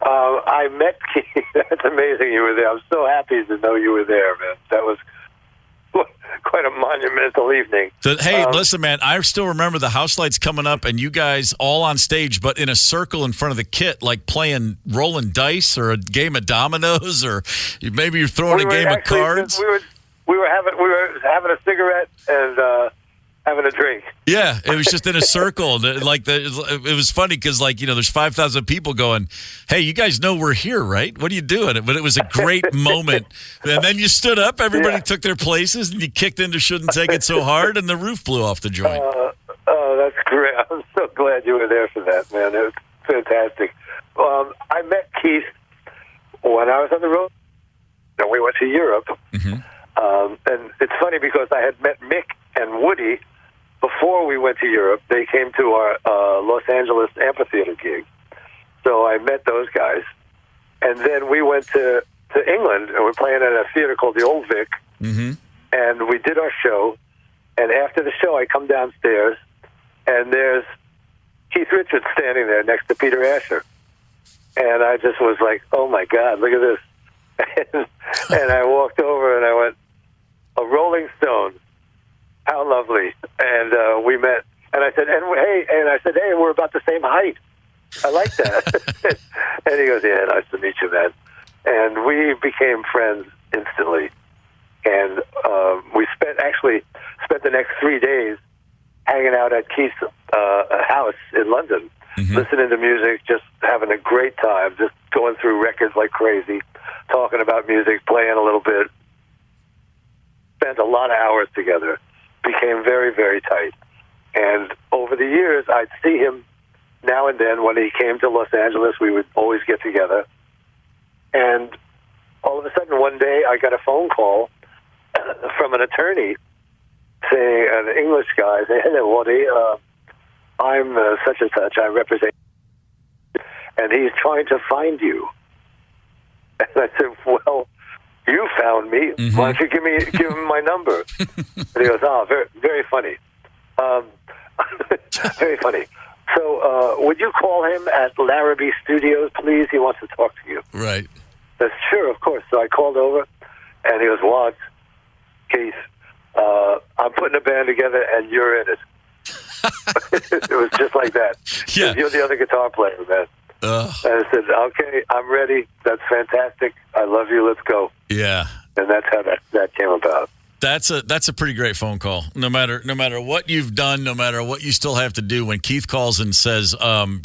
I met Keith. That's amazing you were there. I'm so happy to know you were there, man. That was quite a monumental evening. So, hey, listen, man, I still remember the house lights coming up and you guys all on stage, but in a circle in front of the kit, like rolling dice or a game of dominoes, or maybe you're throwing a game of cards. We were having a cigarette and having a drink. Yeah, it was just in a circle. It was funny because, there's 5,000 people going, "Hey, you guys know we're here, right? What are you doing?" But it was a great moment. And then you stood up, everybody took their places, and you kicked into "Shouldn't Take It So Hard," and the roof blew off the joint. That's great. I'm so glad you were there for that, man. It was fantastic. I met Keith when I was on the road, and we went to Europe. And it's funny because I had met Mick and Woody before we went to Europe. They came to our Los Angeles amphitheater gig. So I met those guys. And then we went to England, and we're playing at a theater called the Old Vic. And we did our show. And after the show, I come downstairs, and there's Keith Richards standing there next to Peter Asher. And I just was like, "Oh, my God, look at this." And I walked over, and I went, "A Rolling Stone. How lovely." And we met, and I said, "Hey, we're about the same height. I like that." And he goes, "Yeah, nice to meet you, man." And we became friends instantly. And we spent the next 3 days hanging out at Keith's house in London, listening to music, just having a great time, just going through records like crazy, talking about music, playing a little bit. Spent a lot of hours together. Became very, very tight. And over the years, I'd see him now and then. When he came to Los Angeles, we would always get together. And all of a sudden, one day, I got a phone call from an attorney saying, an English guy, saying, "Hello, Waddy, I'm such and such. I represent," and he's trying to find you. And I said, well, you found me. Mm-hmm. Why don't you give him my number? And he goes, oh, very, very funny. Very funny. So would you call him at Larrabee Studios, please? He wants to talk to you. Right. I said, sure, of course. So I called over, and he goes, Watts, Keith, I'm putting a band together, and you're in it. It was just like that. Yeah. You're the other guitar player, man. And I said, okay, I'm ready. That's fantastic. I love you. Let's go. Yeah. And that's how that came about. That's a pretty great phone call. No matter what you've done, no matter what you still have to do, when Keith calls and says,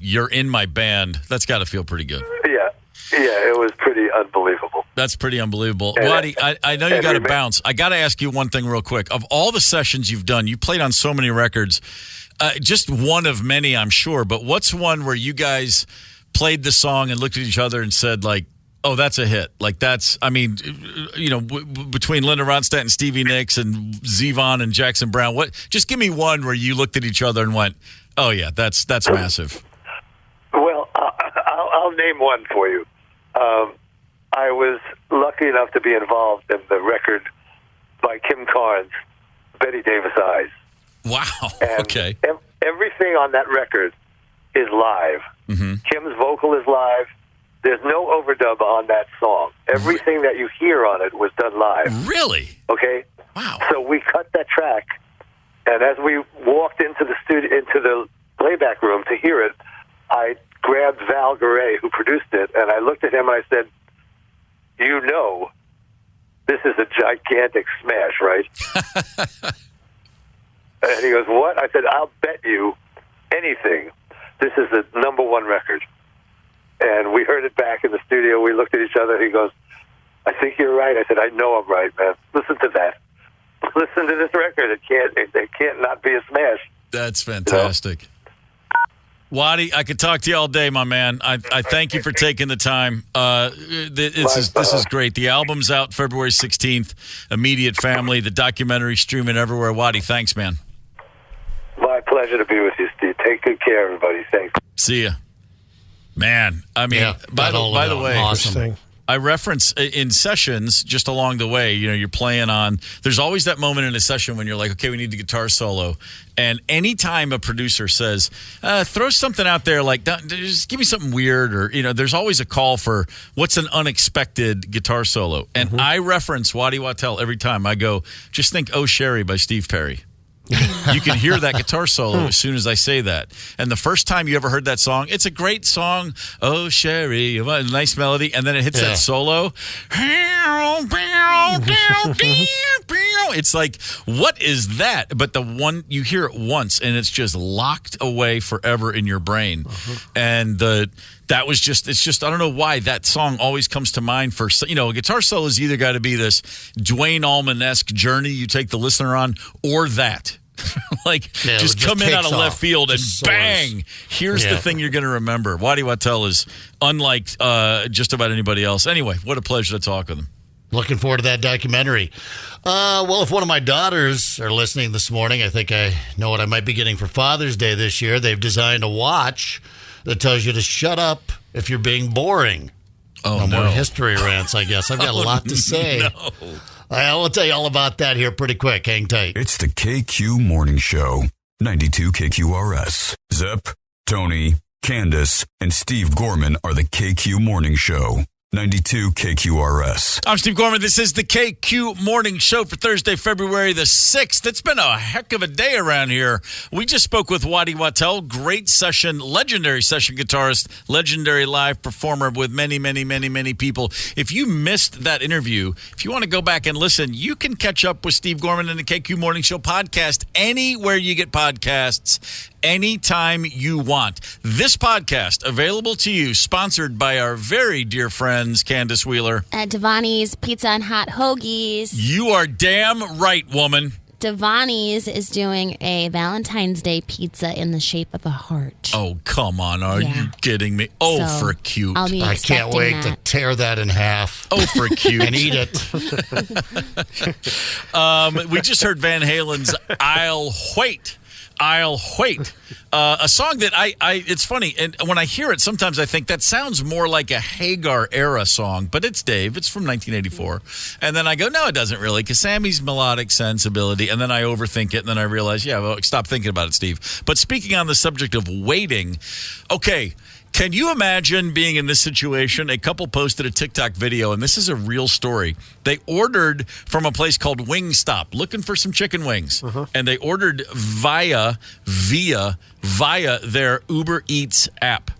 you're in my band, that's got to feel pretty good. Yeah, it was pretty unbelievable. That's pretty unbelievable. Waddy, I know you got to bounce. I got to ask you one thing real quick. Of all the sessions you've done, you played on so many records, just one of many, I'm sure, but what's one where you guys played the song and looked at each other and said, like, oh, that's a hit. Like, that's, I mean, you know, between Linda Ronstadt and Stevie Nicks and Zevon and Jackson Browne, just give me one where you looked at each other and went, oh, yeah, that's massive. Well, I'll name one for you. I was lucky enough to be involved in the record by Kim Carnes, Betty Davis Eyes. Wow. And okay. Everything on that record is live. Mm-hmm. Kim's vocal is live. There's no overdub on that song. Everything that you hear on it was done live. Really? Okay. Wow. So we cut that track, and as we walked into the studio, into the playback room to hear it, I grabbed Val Garay, who produced it, and I looked at him and I said, "You know, this is a gigantic smash, right?" And he goes, "What?" I said, "I'll bet you anything. This is the number one record." And we heard it back in the studio. We looked at each other. He goes, "I think you're right." I said, "I know I'm right, man. Listen to that. Listen to this record. It can't not be a smash." That's fantastic. You know? Waddy, I could talk to you all day, my man. I thank you for taking the time. This is great. The album's out February 16th. Immediate Family. The documentary streaming everywhere. Waddy, thanks, man. My pleasure to be with you, Steve. Take good care, everybody. Thanks. See ya. Man, I mean, by the way, awesome. I reference in sessions just along the way, you know, you're playing on, there's always that moment in a session when you're like, okay, we need the guitar solo. And anytime a producer says, throw something out there, like, just give me something weird, or, you know, there's always a call for what's an unexpected guitar solo. And I reference Waddy Wachtel every time. I go, just think Oh Sherry by Steve Perry. You can hear that guitar solo as soon as I say that. And the first time you ever heard that song, it's a great song. Oh, Sherry, a nice melody. And then it hits that solo. It's like, what is that? But the one, you hear it once and it's just locked away forever in your brain. And that was just, it's just, I don't know why that song always comes to mind for, you know, a guitar solo has either got to be this Duane Allman-esque journey you take the listener on, or that. Like, just come in out of left field and bang, here's the thing you're going to remember. Waddy Wachtel is unlike just about anybody else. Anyway, what a pleasure to talk with him. Looking forward to that documentary. Well, if one of my daughters are listening this morning, I think I know what I might be getting for Father's Day this year. They've designed a watch that tells you to shut up if you're being boring. No more history rants, I guess. I've got a lot to say. I will tell you all about that here pretty quick. Hang tight. It's the KQ Morning Show, 92 KQRS. Zep, Tony, Candace, and Steve Gorman are the KQ Morning Show. 92 KQRS. I'm Steve Gorman. This is the KQ Morning Show for Thursday, February the 6th. It's been a heck of a day around here. We just spoke with Waddy Wachtel, great session, legendary session guitarist, legendary live performer with many, many, many, many people. If you missed that interview, if you want to go back and listen, you can catch up with Steve Gorman and the KQ Morning Show podcast anywhere you get podcasts, anytime you want. This podcast available to you, sponsored by our very dear friends, Candace Wheeler at Devani's Pizza and Hot Hoagies. You are damn right, woman. Devani's is doing a Valentine's Day pizza in the shape of a heart. Oh, come on. Are you kidding me? Oh, so for cute. I can't wait to tear that in half. Oh, for cute. And eat it. We just heard Van Halen's I'll Wait. I'll wait. A song that it's funny, and when I hear it, sometimes I think that sounds more like a Hagar era song, but it's Dave. It's from 1984. And then I go, no, it doesn't really, because Sammy's melodic sensibility, and then I overthink it, and then I realize, stop thinking about it, Steve. But speaking on the subject of waiting, okay, can you imagine being in this situation? A couple posted a TikTok video, and this is a real story. They ordered from a place called Wingstop, looking for some chicken wings, and they ordered via their Uber Eats app.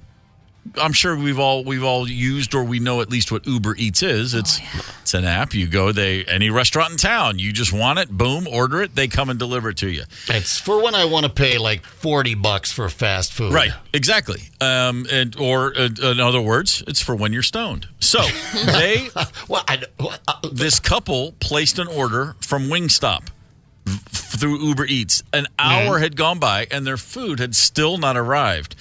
I'm sure we've all used, or we know at least what Uber Eats is. It's an app. You go any restaurant in town, you just want it, boom, order it, they come and deliver it to you. It's for when I want to pay like $40 for fast food. Right, exactly. In other words, it's for when you're stoned. So this couple placed an order from Wingstop through Uber Eats. An hour had gone by, and their food had still not arrived.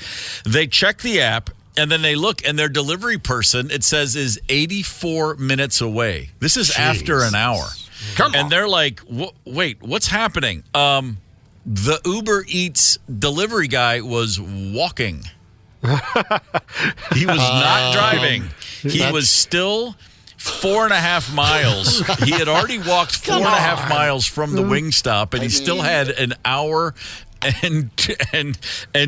They check the app, and then they look, and their delivery person, it says, is 84 minutes away. This is after an hour. Come on. And they're like, wait, what's happening? The Uber Eats delivery guy was walking. He was not driving. He was still 4.5 miles. He had already walked 4.5 miles from the Wingstop, and he still had an hour and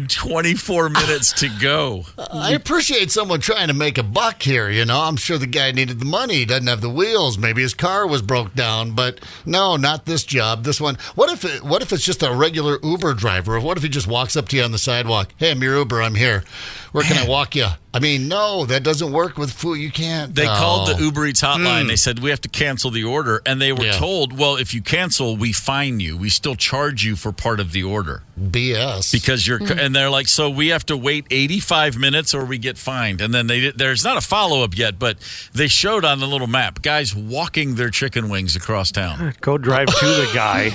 24 minutes to go. I appreciate someone trying to make a buck here, I'm sure the guy needed the money. He doesn't have the wheels. Maybe his car was broke down, but no, not this job. This one. What if it's just a regular Uber driver? Or what if he just walks up to you on the sidewalk? Hey, I'm your Uber. I'm here. Where can I walk you? I mean, no, that doesn't work with food. You can't. They called the Uber Eats hotline. They said, we have to cancel the order. And they were told, well, if you cancel, we fine you. We still charge you for part of the order. BS. Because and they're like, so we have to wait 85 minutes or we get fined. And then there's not a follow-up yet, but they showed on the little map, guys walking their chicken wings across town. Go drive to the guy.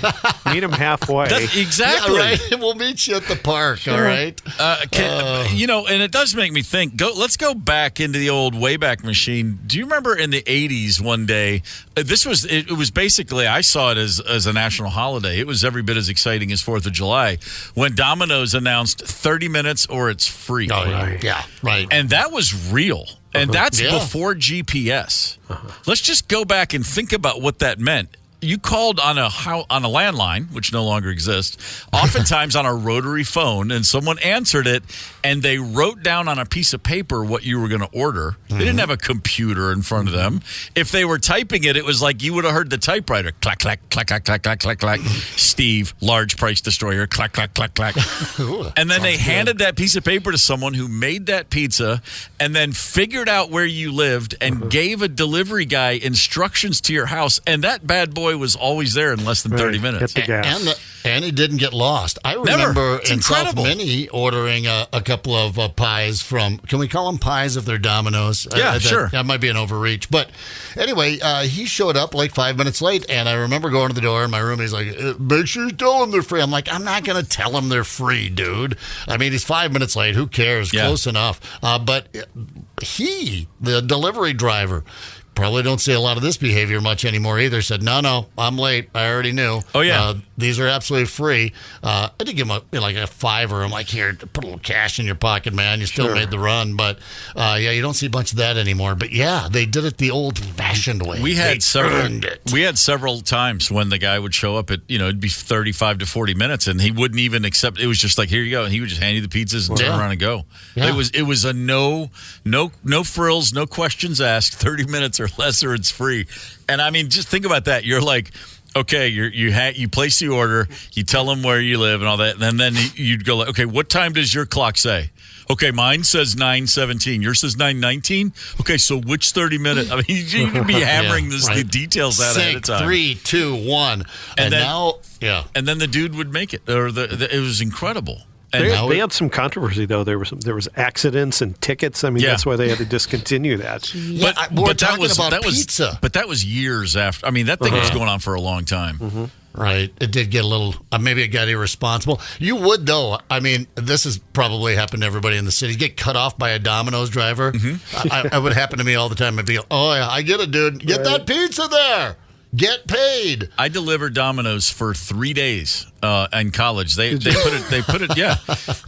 Meet him halfway. Exactly. Yeah, right. We'll meet you at the park, all right? And it does make me think, let's go back into the old Wayback Machine. Do you remember in the 80s one day, it was basically, I saw it as a national holiday. It was every bit as exciting as 4th of July when Domino's announced 30 minutes or it's free. Oh, yeah, right. And that was real. And that's before GPS. Let's just go back and think about what that meant. You called on a landline, which no longer exists, oftentimes on a rotary phone, and someone answered it, and they wrote down on a piece of paper what you were going to order. They didn't have a computer in front of them. If they were typing it, it was like you would have heard the typewriter, clack, clack, clack, clack, clack, clack, clack, clack. Steve, large price destroyer, clack, clack, clack, clack. And then they handed that piece of paper to someone who made that pizza and then figured out where you lived and gave a delivery guy instructions to your house, and that bad boy was always there in less than 30 minutes. Hit the gas. And he didn't get lost. I remember in South Mini ordering a couple of pies from, can we call them pies if they're Domino's? Yeah, sure. That might be an overreach. But anyway, he showed up like 5 minutes late, and I remember going to the door in my room. He's like, make sure you tell him they're free. I'm like, I'm not going to tell him they're free, dude. I mean, he's 5 minutes late. Who cares? Yeah. Close enough. But the delivery driver, probably don't see a lot of this behavior much anymore either. Said, no, I'm late. I already knew. Oh, yeah. These are absolutely free. I did give him a $5. I'm like, here, put a little cash in your pocket, man. You still made the run. But, you don't see a bunch of that anymore. But, yeah, they did it the old-fashioned way. We had several times when the guy would show up at, it'd be 35 to 40 minutes, and he wouldn't even accept. It was just like, here you go. And he would just hand you the pizzas and turn around and go. Yeah. It was a no frills, no questions asked, 30 minutes or less, or it's free. And I mean, just think about that. You're like, okay, you place the order, you tell them where you live and all that, and then you'd go like, okay, what time does your clock say? Okay, mine says 9:17. Yours says 9:19. Okay, so which 30 minutes? I mean, you could be hammering the details out ahead of time. 3, 2, 1, and now, and then the dude would make it. Or it was incredible. They had some controversy, though. There was accidents and tickets. I mean, that's why they had to discontinue that. But that was pizza. But that was years after. I mean, that thing was going on for a long time. Mm-hmm. Right. It did get a little, maybe it got irresponsible. You would, though. I mean, this has probably happened to everybody in the city. You get cut off by a Domino's driver. Mm-hmm. It would happen to me all the time. I'd be, oh, yeah, I get it, dude. Get that pizza there. Get paid. I delivered Domino's for 3 days in college. They put it. Yeah,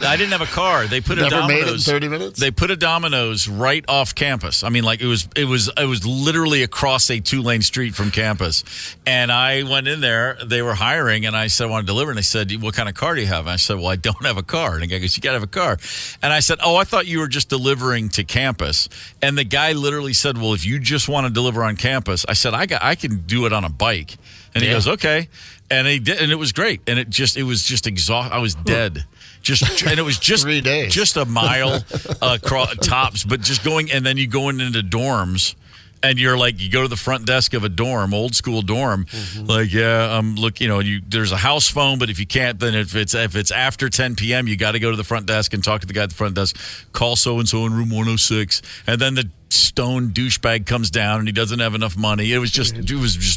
I didn't have a car. They put a Never Domino's. made it in 30 minutes? They put a Domino's right off campus. I mean, like it was literally across a 2-lane street from campus. And I went in there. They were hiring, and I said I want to deliver. And they said, "What kind of car do you have?" And I said, "Well, I don't have a car." And the guy goes, "You got to have a car." And I said, "Oh, I thought you were just delivering to campus." And the guy literally said, "Well, if you just want to deliver on campus," I said, "I can do it on a bike." And he goes, "Okay." And he did, and it was great. And it was just exhausting. I was dead. And it was just 3 days. Just a mile tops, but just going, and then you go into dorms. And you're like, you go to the front desk of a dorm, old school dorm, like, yeah, there's a house phone, but if you can't, then if it's after 10 p.m., you got to go to the front desk and talk to the guy at the front desk, call so-and-so in room 106. And then the stone douchebag comes down and he doesn't have enough money. It was just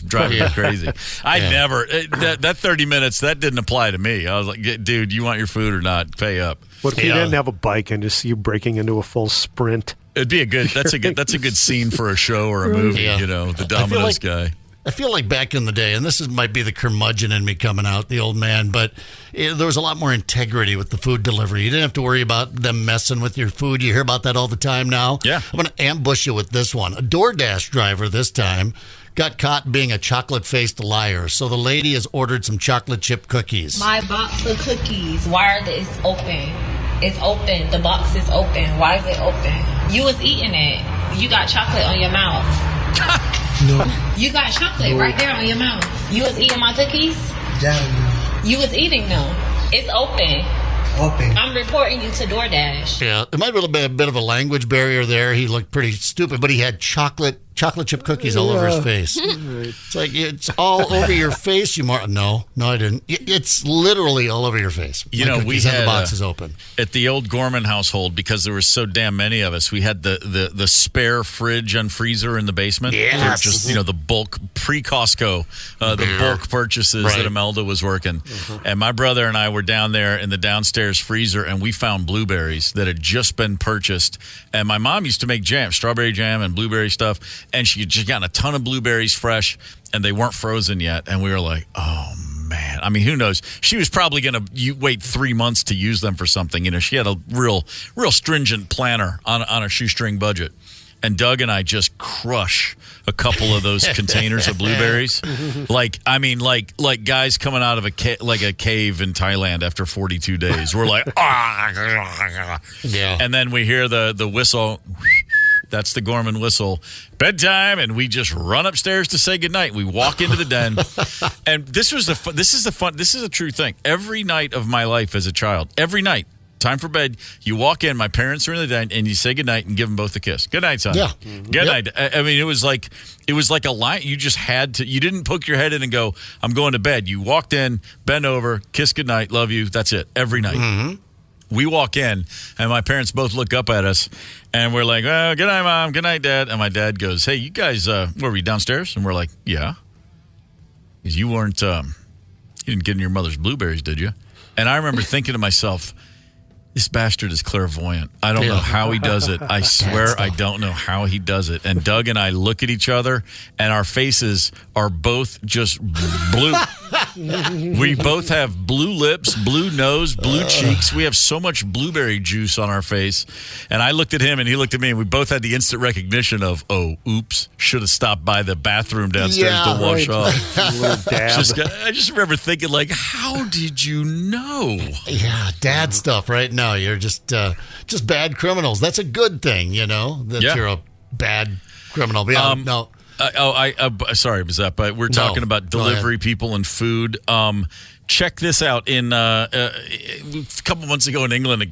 driving me crazy. That 30 minutes, that didn't apply to me. I was like, dude, you want your food or not? Pay up. What if you didn't have a bike and just see you breaking into a full sprint? It'd be that's a good scene for a show or a movie, the Domino's guy. I feel like back in the day, and this might be the curmudgeon in me coming out, the old man, but there was a lot more integrity with the food delivery. You didn't have to worry about them messing with your food. You hear about that all the time now. Yeah. I'm going to ambush you with this one. A DoorDash driver this time got caught being a chocolate-faced liar. So the lady has ordered some chocolate chip cookies. My box of cookies, why are it's open? It's open. The box is open. Why is it open? You was eating it. You got chocolate on your mouth. No. You got chocolate right there on your mouth. You was eating my cookies? Yeah. You was eating them. It's open. Open. I'm reporting you to DoorDash. Yeah, there might have been a bit of a language barrier there. He looked pretty stupid, but he had chocolate chip cookies all over his face. It's like, it's all over your face. No, I didn't. It's literally all over your face. We had the boxes open. At the old Gorman household, because there were so damn many of us, we had the spare fridge and freezer in the basement. Yes. Just, the bulk, pre-Costco, the bulk purchases that Imelda was working. And my brother and I were down there in the downstairs freezer, and we found blueberries that had just been purchased. And my mom used to make jam, strawberry jam and blueberry stuff. And she had just gotten a ton of blueberries fresh, and they weren't frozen yet. And we were like, oh, man. I mean, who knows? She was probably going to wait 3 months to use them for something. She had a real stringent planner on a shoestring budget. And Doug and I just crush a couple of those containers of blueberries. Like guys coming out of a cave in Thailand after 42 days. We're like, ah. Yeah. And then we hear the whistle. That's the Gorman whistle. Bedtime, and we just run upstairs to say goodnight. We walk into the den, and this is a true thing. Every night of my life as a child, every night, time for bed, you walk in, my parents are in the den, and you say goodnight and give them both a kiss. Good night, son. Yeah. Good night. I mean, it was like a line. You just had to. You didn't poke your head in and go, I'm going to bed. You walked in, bend over, kiss goodnight, love you. That's it. Every night. Mm-hmm. We walk in, and my parents both look up at us, and we're like, well, good night, Mom. Good night, Dad. And my dad goes, hey, you guys, where were you, downstairs? And we're like, yeah. Because you weren't, you didn't get in your mother's blueberries, did you? And I remember thinking to myself, this bastard is clairvoyant. I don't know how he does it. I swear I don't know how he does it. And Doug and I look at each other, and our faces are both just blue. We both have blue lips, blue nose, blue cheeks. We have so much blueberry juice on our face. And I looked at him, and he looked at me, and we both had the instant recognition of, oh, oops, should have stopped by the bathroom downstairs to wash off. I just remember thinking, like, how did you know? Yeah, dad stuff right now. You're just bad criminals. That's a good thing, that you're a bad criminal. No. Sorry, Mazeppa. We're talking about delivery people and food. Check this out. A couple months ago in England,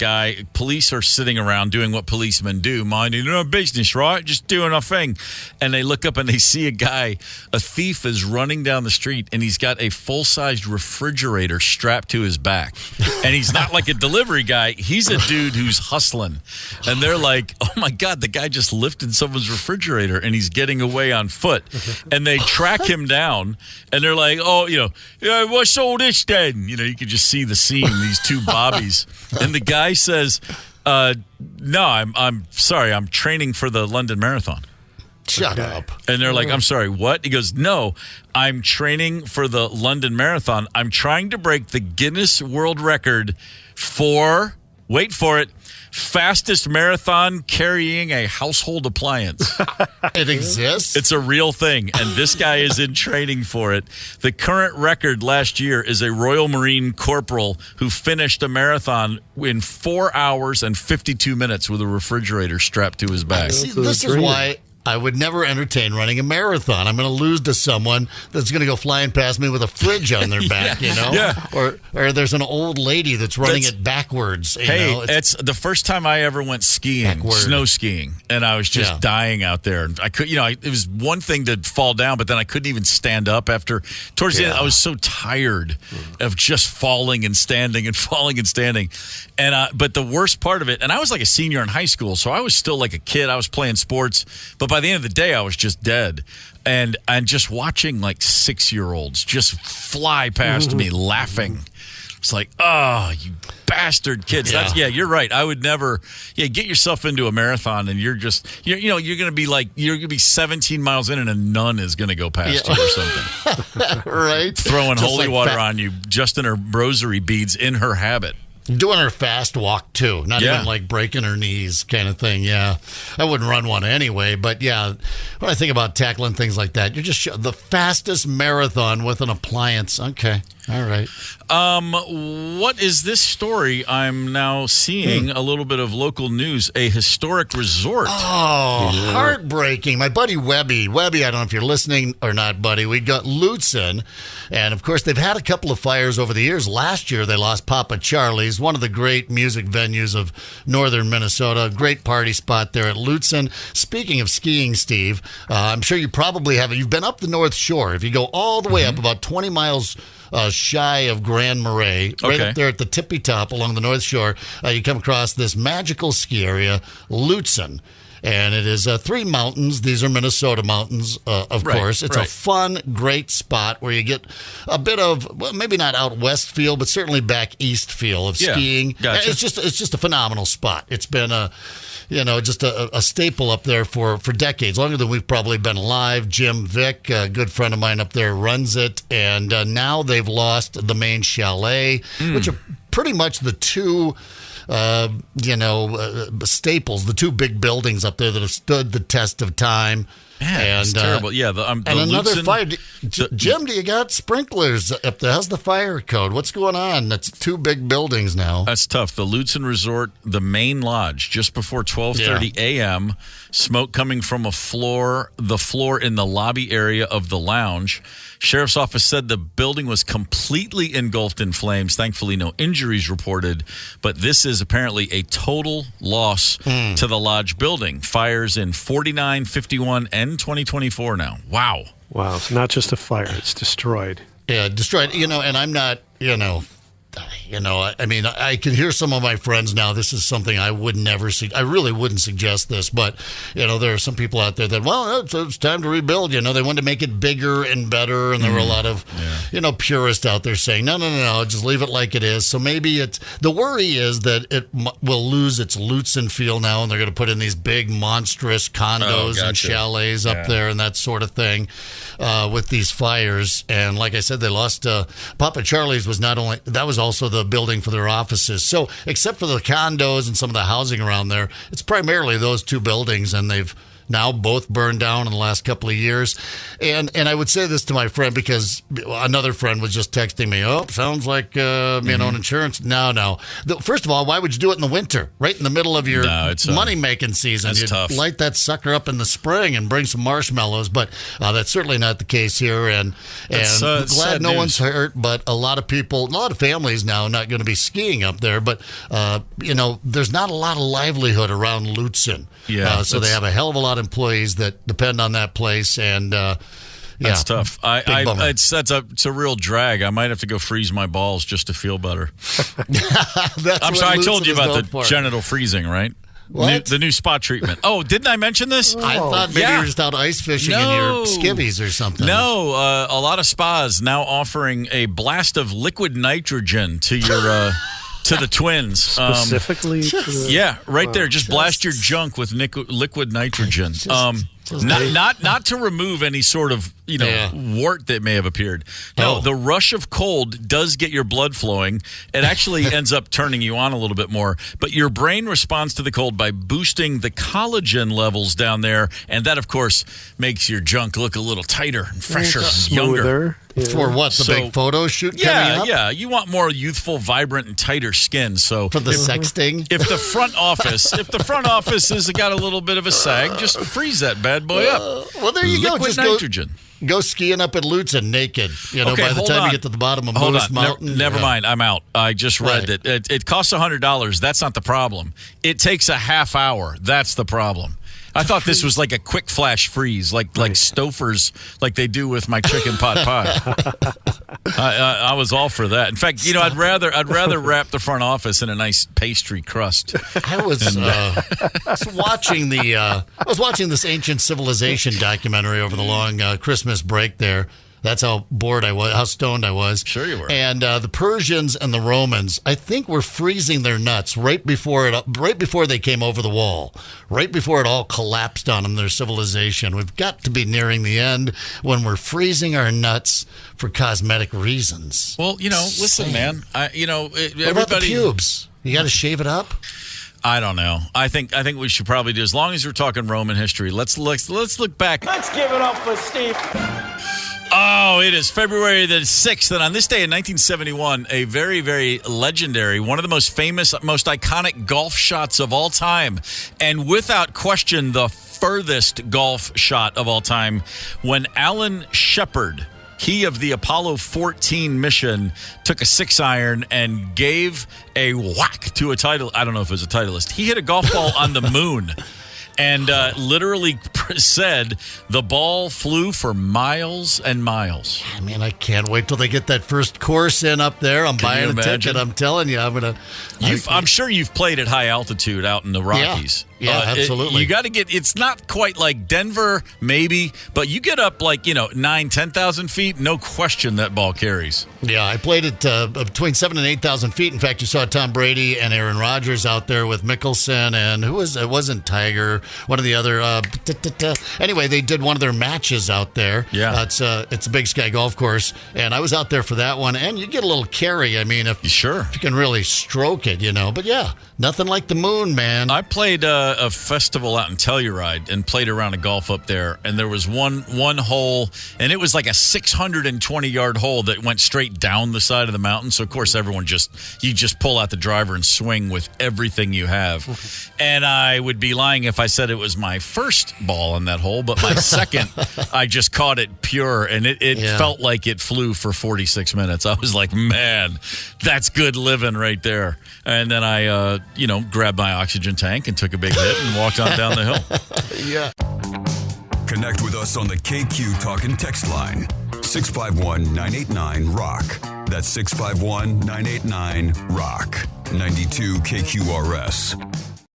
police are sitting around doing what policemen do, minding their business, right? Just doing a thing. And they look up and they see a thief is running down the street, and he's got a full-sized refrigerator strapped to his back. And he's not like a delivery guy. He's a dude who's hustling. And they're like, oh, my God, the guy just lifted someone's refrigerator, and he's getting away on foot. And they track him down, and they're like, oh, what's all this then? You can just see the scene, these two bobbies. And the guy says, no, I'm sorry, I'm training for the London Marathon. Shut up. And they're like, I'm sorry, what? He goes, no, I'm training for the London Marathon. I'm trying to break the Guinness World Record for, wait for it, fastest marathon carrying a household appliance. It exists? It's a real thing, and this guy is in training for it. The current record last year is a Royal Marine corporal who finished a marathon in 4 hours and 52 minutes with a refrigerator strapped to his back. See, this is why I would never entertain running a marathon. I'm going to lose to someone that's going to go flying past me with a fridge on their back, you know? Yeah. Or there's an old lady that's running it backwards. You know? It's the first time I ever went skiing, snow skiing, and I was just dying out there. I could, it was one thing to fall down, but then I couldn't even stand up after. Towards the end, I was so tired of just falling and standing and falling and standing. And but the worst part of it, and I was like a senior in high school, so I was still like a kid. I was playing sports, but by the end of the day, I was just dead. And just watching like 6-year-olds just fly past me laughing. It's like, oh, you bastard kids. You're right. I would never, get yourself into a marathon and you're going to be like, you're going to be 17 miles in and a nun is going to go past you or something. Right. Throwing Just holy like water on you just in her rosary beads in her habit. Doing her fast walk, too. Not even like breaking her knees kind of thing, I wouldn't run one anyway, but when I think about tackling things like that, you're just the fastest marathon with an appliance. Okay. All right. What is this story I'm now seeing? A little bit of local news. A historic resort. Oh, heartbreaking. My buddy Webby, I don't know if you're listening or not, buddy. We got Lutzen. And, of course, they've had a couple of fires over the years. Last year, they lost Papa Charlie's, one of the great music venues of northern Minnesota. Great party spot there at Lutzen. Speaking of skiing, Steve, I'm sure you probably have. You've been up the North Shore. If you go all the way up about 20 miles shy of Grand Marais, right up there at the tippy top along the North Shore, you come across this magical ski area, Lutzen. And it is 3 mountains. These are Minnesota mountains, of course. It's a fun, great spot where you get a bit of, well, maybe not out west feel, but certainly back east feel of skiing. Gotcha. It's just a phenomenal spot. It's been just a staple up there for decades, longer than we've probably been alive. Jim Vick, a good friend of mine up there, runs it. And now they've lost the main chalet, which are pretty much the two staples, the two big buildings up there that have stood the test of time. Man, it's terrible. And another fire. Jim, do you got sprinklers up there? How's the fire code? What's going on? That's 2 big buildings now. That's tough. The Lutzen Resort, the main lodge, just before 12:30 a.m., smoke coming from the floor in the lobby area of the lounge. Sheriff's office said the building was completely engulfed in flames. Thankfully, no injuries reported, but this is apparently a total loss to the lodge building. Fires in 49, 51, and 2024 now. Wow. Wow. It's not just a fire. It's destroyed. Yeah, destroyed. And I'm not, I mean, I can hear some of my friends now. This is something I would never see. I really wouldn't suggest this, but, there are some people out there that, it's time to rebuild. They wanted to make it bigger and better. And there were a lot of, purists out there saying, no, just leave it like it is. So maybe the worry is that it will lose its Lutzen feel now. And they're going to put in these big, monstrous condos and chalets up there and that sort of thing with these fires. And like I said, they lost Papa Charlie's was not only, that was also the building for their offices. So except for the condos and some of the housing around there, it's primarily those 2 buildings, and they've now both burned down in the last couple of years. And I would say this to my friend because another friend was just texting me, sounds like, an insurance. No. First of all, why would you do it in the winter? Right in the middle of your money-making season. You'd tough. Light that sucker up in the spring and bring some marshmallows. But that's certainly not the case here. And glad no one's hurt, but a lot of people, a lot of families now not going to be skiing up there. But, there's not a lot of livelihood around Lutzen. So they have a hell of a lot of employees that depend on that place, and that's tough. It's a real drag. I might have to go freeze my balls just to feel better. I'm sorry, I told you about the genital freezing, right? What? The new spa treatment. Oh, didn't I mention this? I thought maybe you were just out ice fishing in your skivvies or something. No, a lot of spas now offering a blast of liquid nitrogen to your to the twins. Specifically? Right there. Just blast your junk with liquid nitrogen. Not to remove any sort of wart that may have appeared. No, the rush of cold does get your blood flowing. It actually ends up turning you on a little bit more. But your brain responds to the cold by boosting the collagen levels down there, and that, of course, makes your junk look a little tighter and fresher, and younger. For what, the big photo shoot coming up? Yeah. You want more youthful, vibrant, and tighter skin. So for the sexting, if the front office has got a little bit of a sag, just freeze that bad boy up. Well, there you go. Just nitrogen. Go skiing up at Lutzen naked. By the time you get to the bottom of Moose Mountain. Never mind. I'm out. I just read that it costs $100. That's not the problem. It takes a half hour. That's the problem. I thought this was like a quick flash freeze, like Stouffer's, like they do with my chicken pot pie. I was all for that. In fact, I'd rather wrap the front office in a nice pastry crust. I was watching this ancient civilization documentary over the long Christmas break there. That's how bored I was, how stoned I was. Sure you were. And the Persians and the Romans, I think, were freezing their nuts right before they came over the wall, right before it all collapsed on them, their civilization. We've got to be nearing the end when we're freezing our nuts for cosmetic reasons. Well, listen, man. What about the pubes? You got to shave it up? I don't know. I think we should probably do, as long as we're talking Roman history, let's look back. Let's give it up for Steve. Oh, it is February the 6th, and on this day in 1971, a very, very legendary, one of the most famous, most iconic golf shots of all time, and without question, the furthest golf shot of all time, when Alan Shepard, he of the Apollo 14 mission, took a 6-iron and gave a whack to a title. I don't know if it was a Titleist. He hit a golf ball on the moon. And literally said the ball flew for miles and miles. I mean, I can't wait till they get that first course in up there. I'm buying a ticket. I'm telling you, I'm sure you've played at high altitude out in the Rockies. Yeah, absolutely. You got to get. It's not quite like Denver, maybe, but you get up 9,000-10,000 feet. No question that ball carries. Yeah, I played it between 7,000 and 8,000 feet. In fact, you saw Tom Brady and Aaron Rodgers out there with Mickelson and it wasn't Tiger. One of the other. Anyway, they did one of their matches out there. Yeah, it's a Big Sky Golf Course, and I was out there for that one. And you get a little carry. I mean, if you can really stroke it, But yeah, nothing like the moon, man. I played a festival out in Telluride and played a round of golf up there, and there was one hole, and it was like a 620-yard hole that went straight down the side of the mountain. So of course everyone you just pull out the driver and swing with everything you have. And I would be lying if I said it was my first ball in that hole, but my second, I just caught it pure, and it felt like it flew for 46 minutes. I was like, man, that's good living right there. And then I, grabbed my oxygen tank and took a big hit and walked on down the hill. Yeah. Connect with us on the KQ Talk and Text line, 651-989-ROCK. That's 651-989-ROCK. 92 KQRS.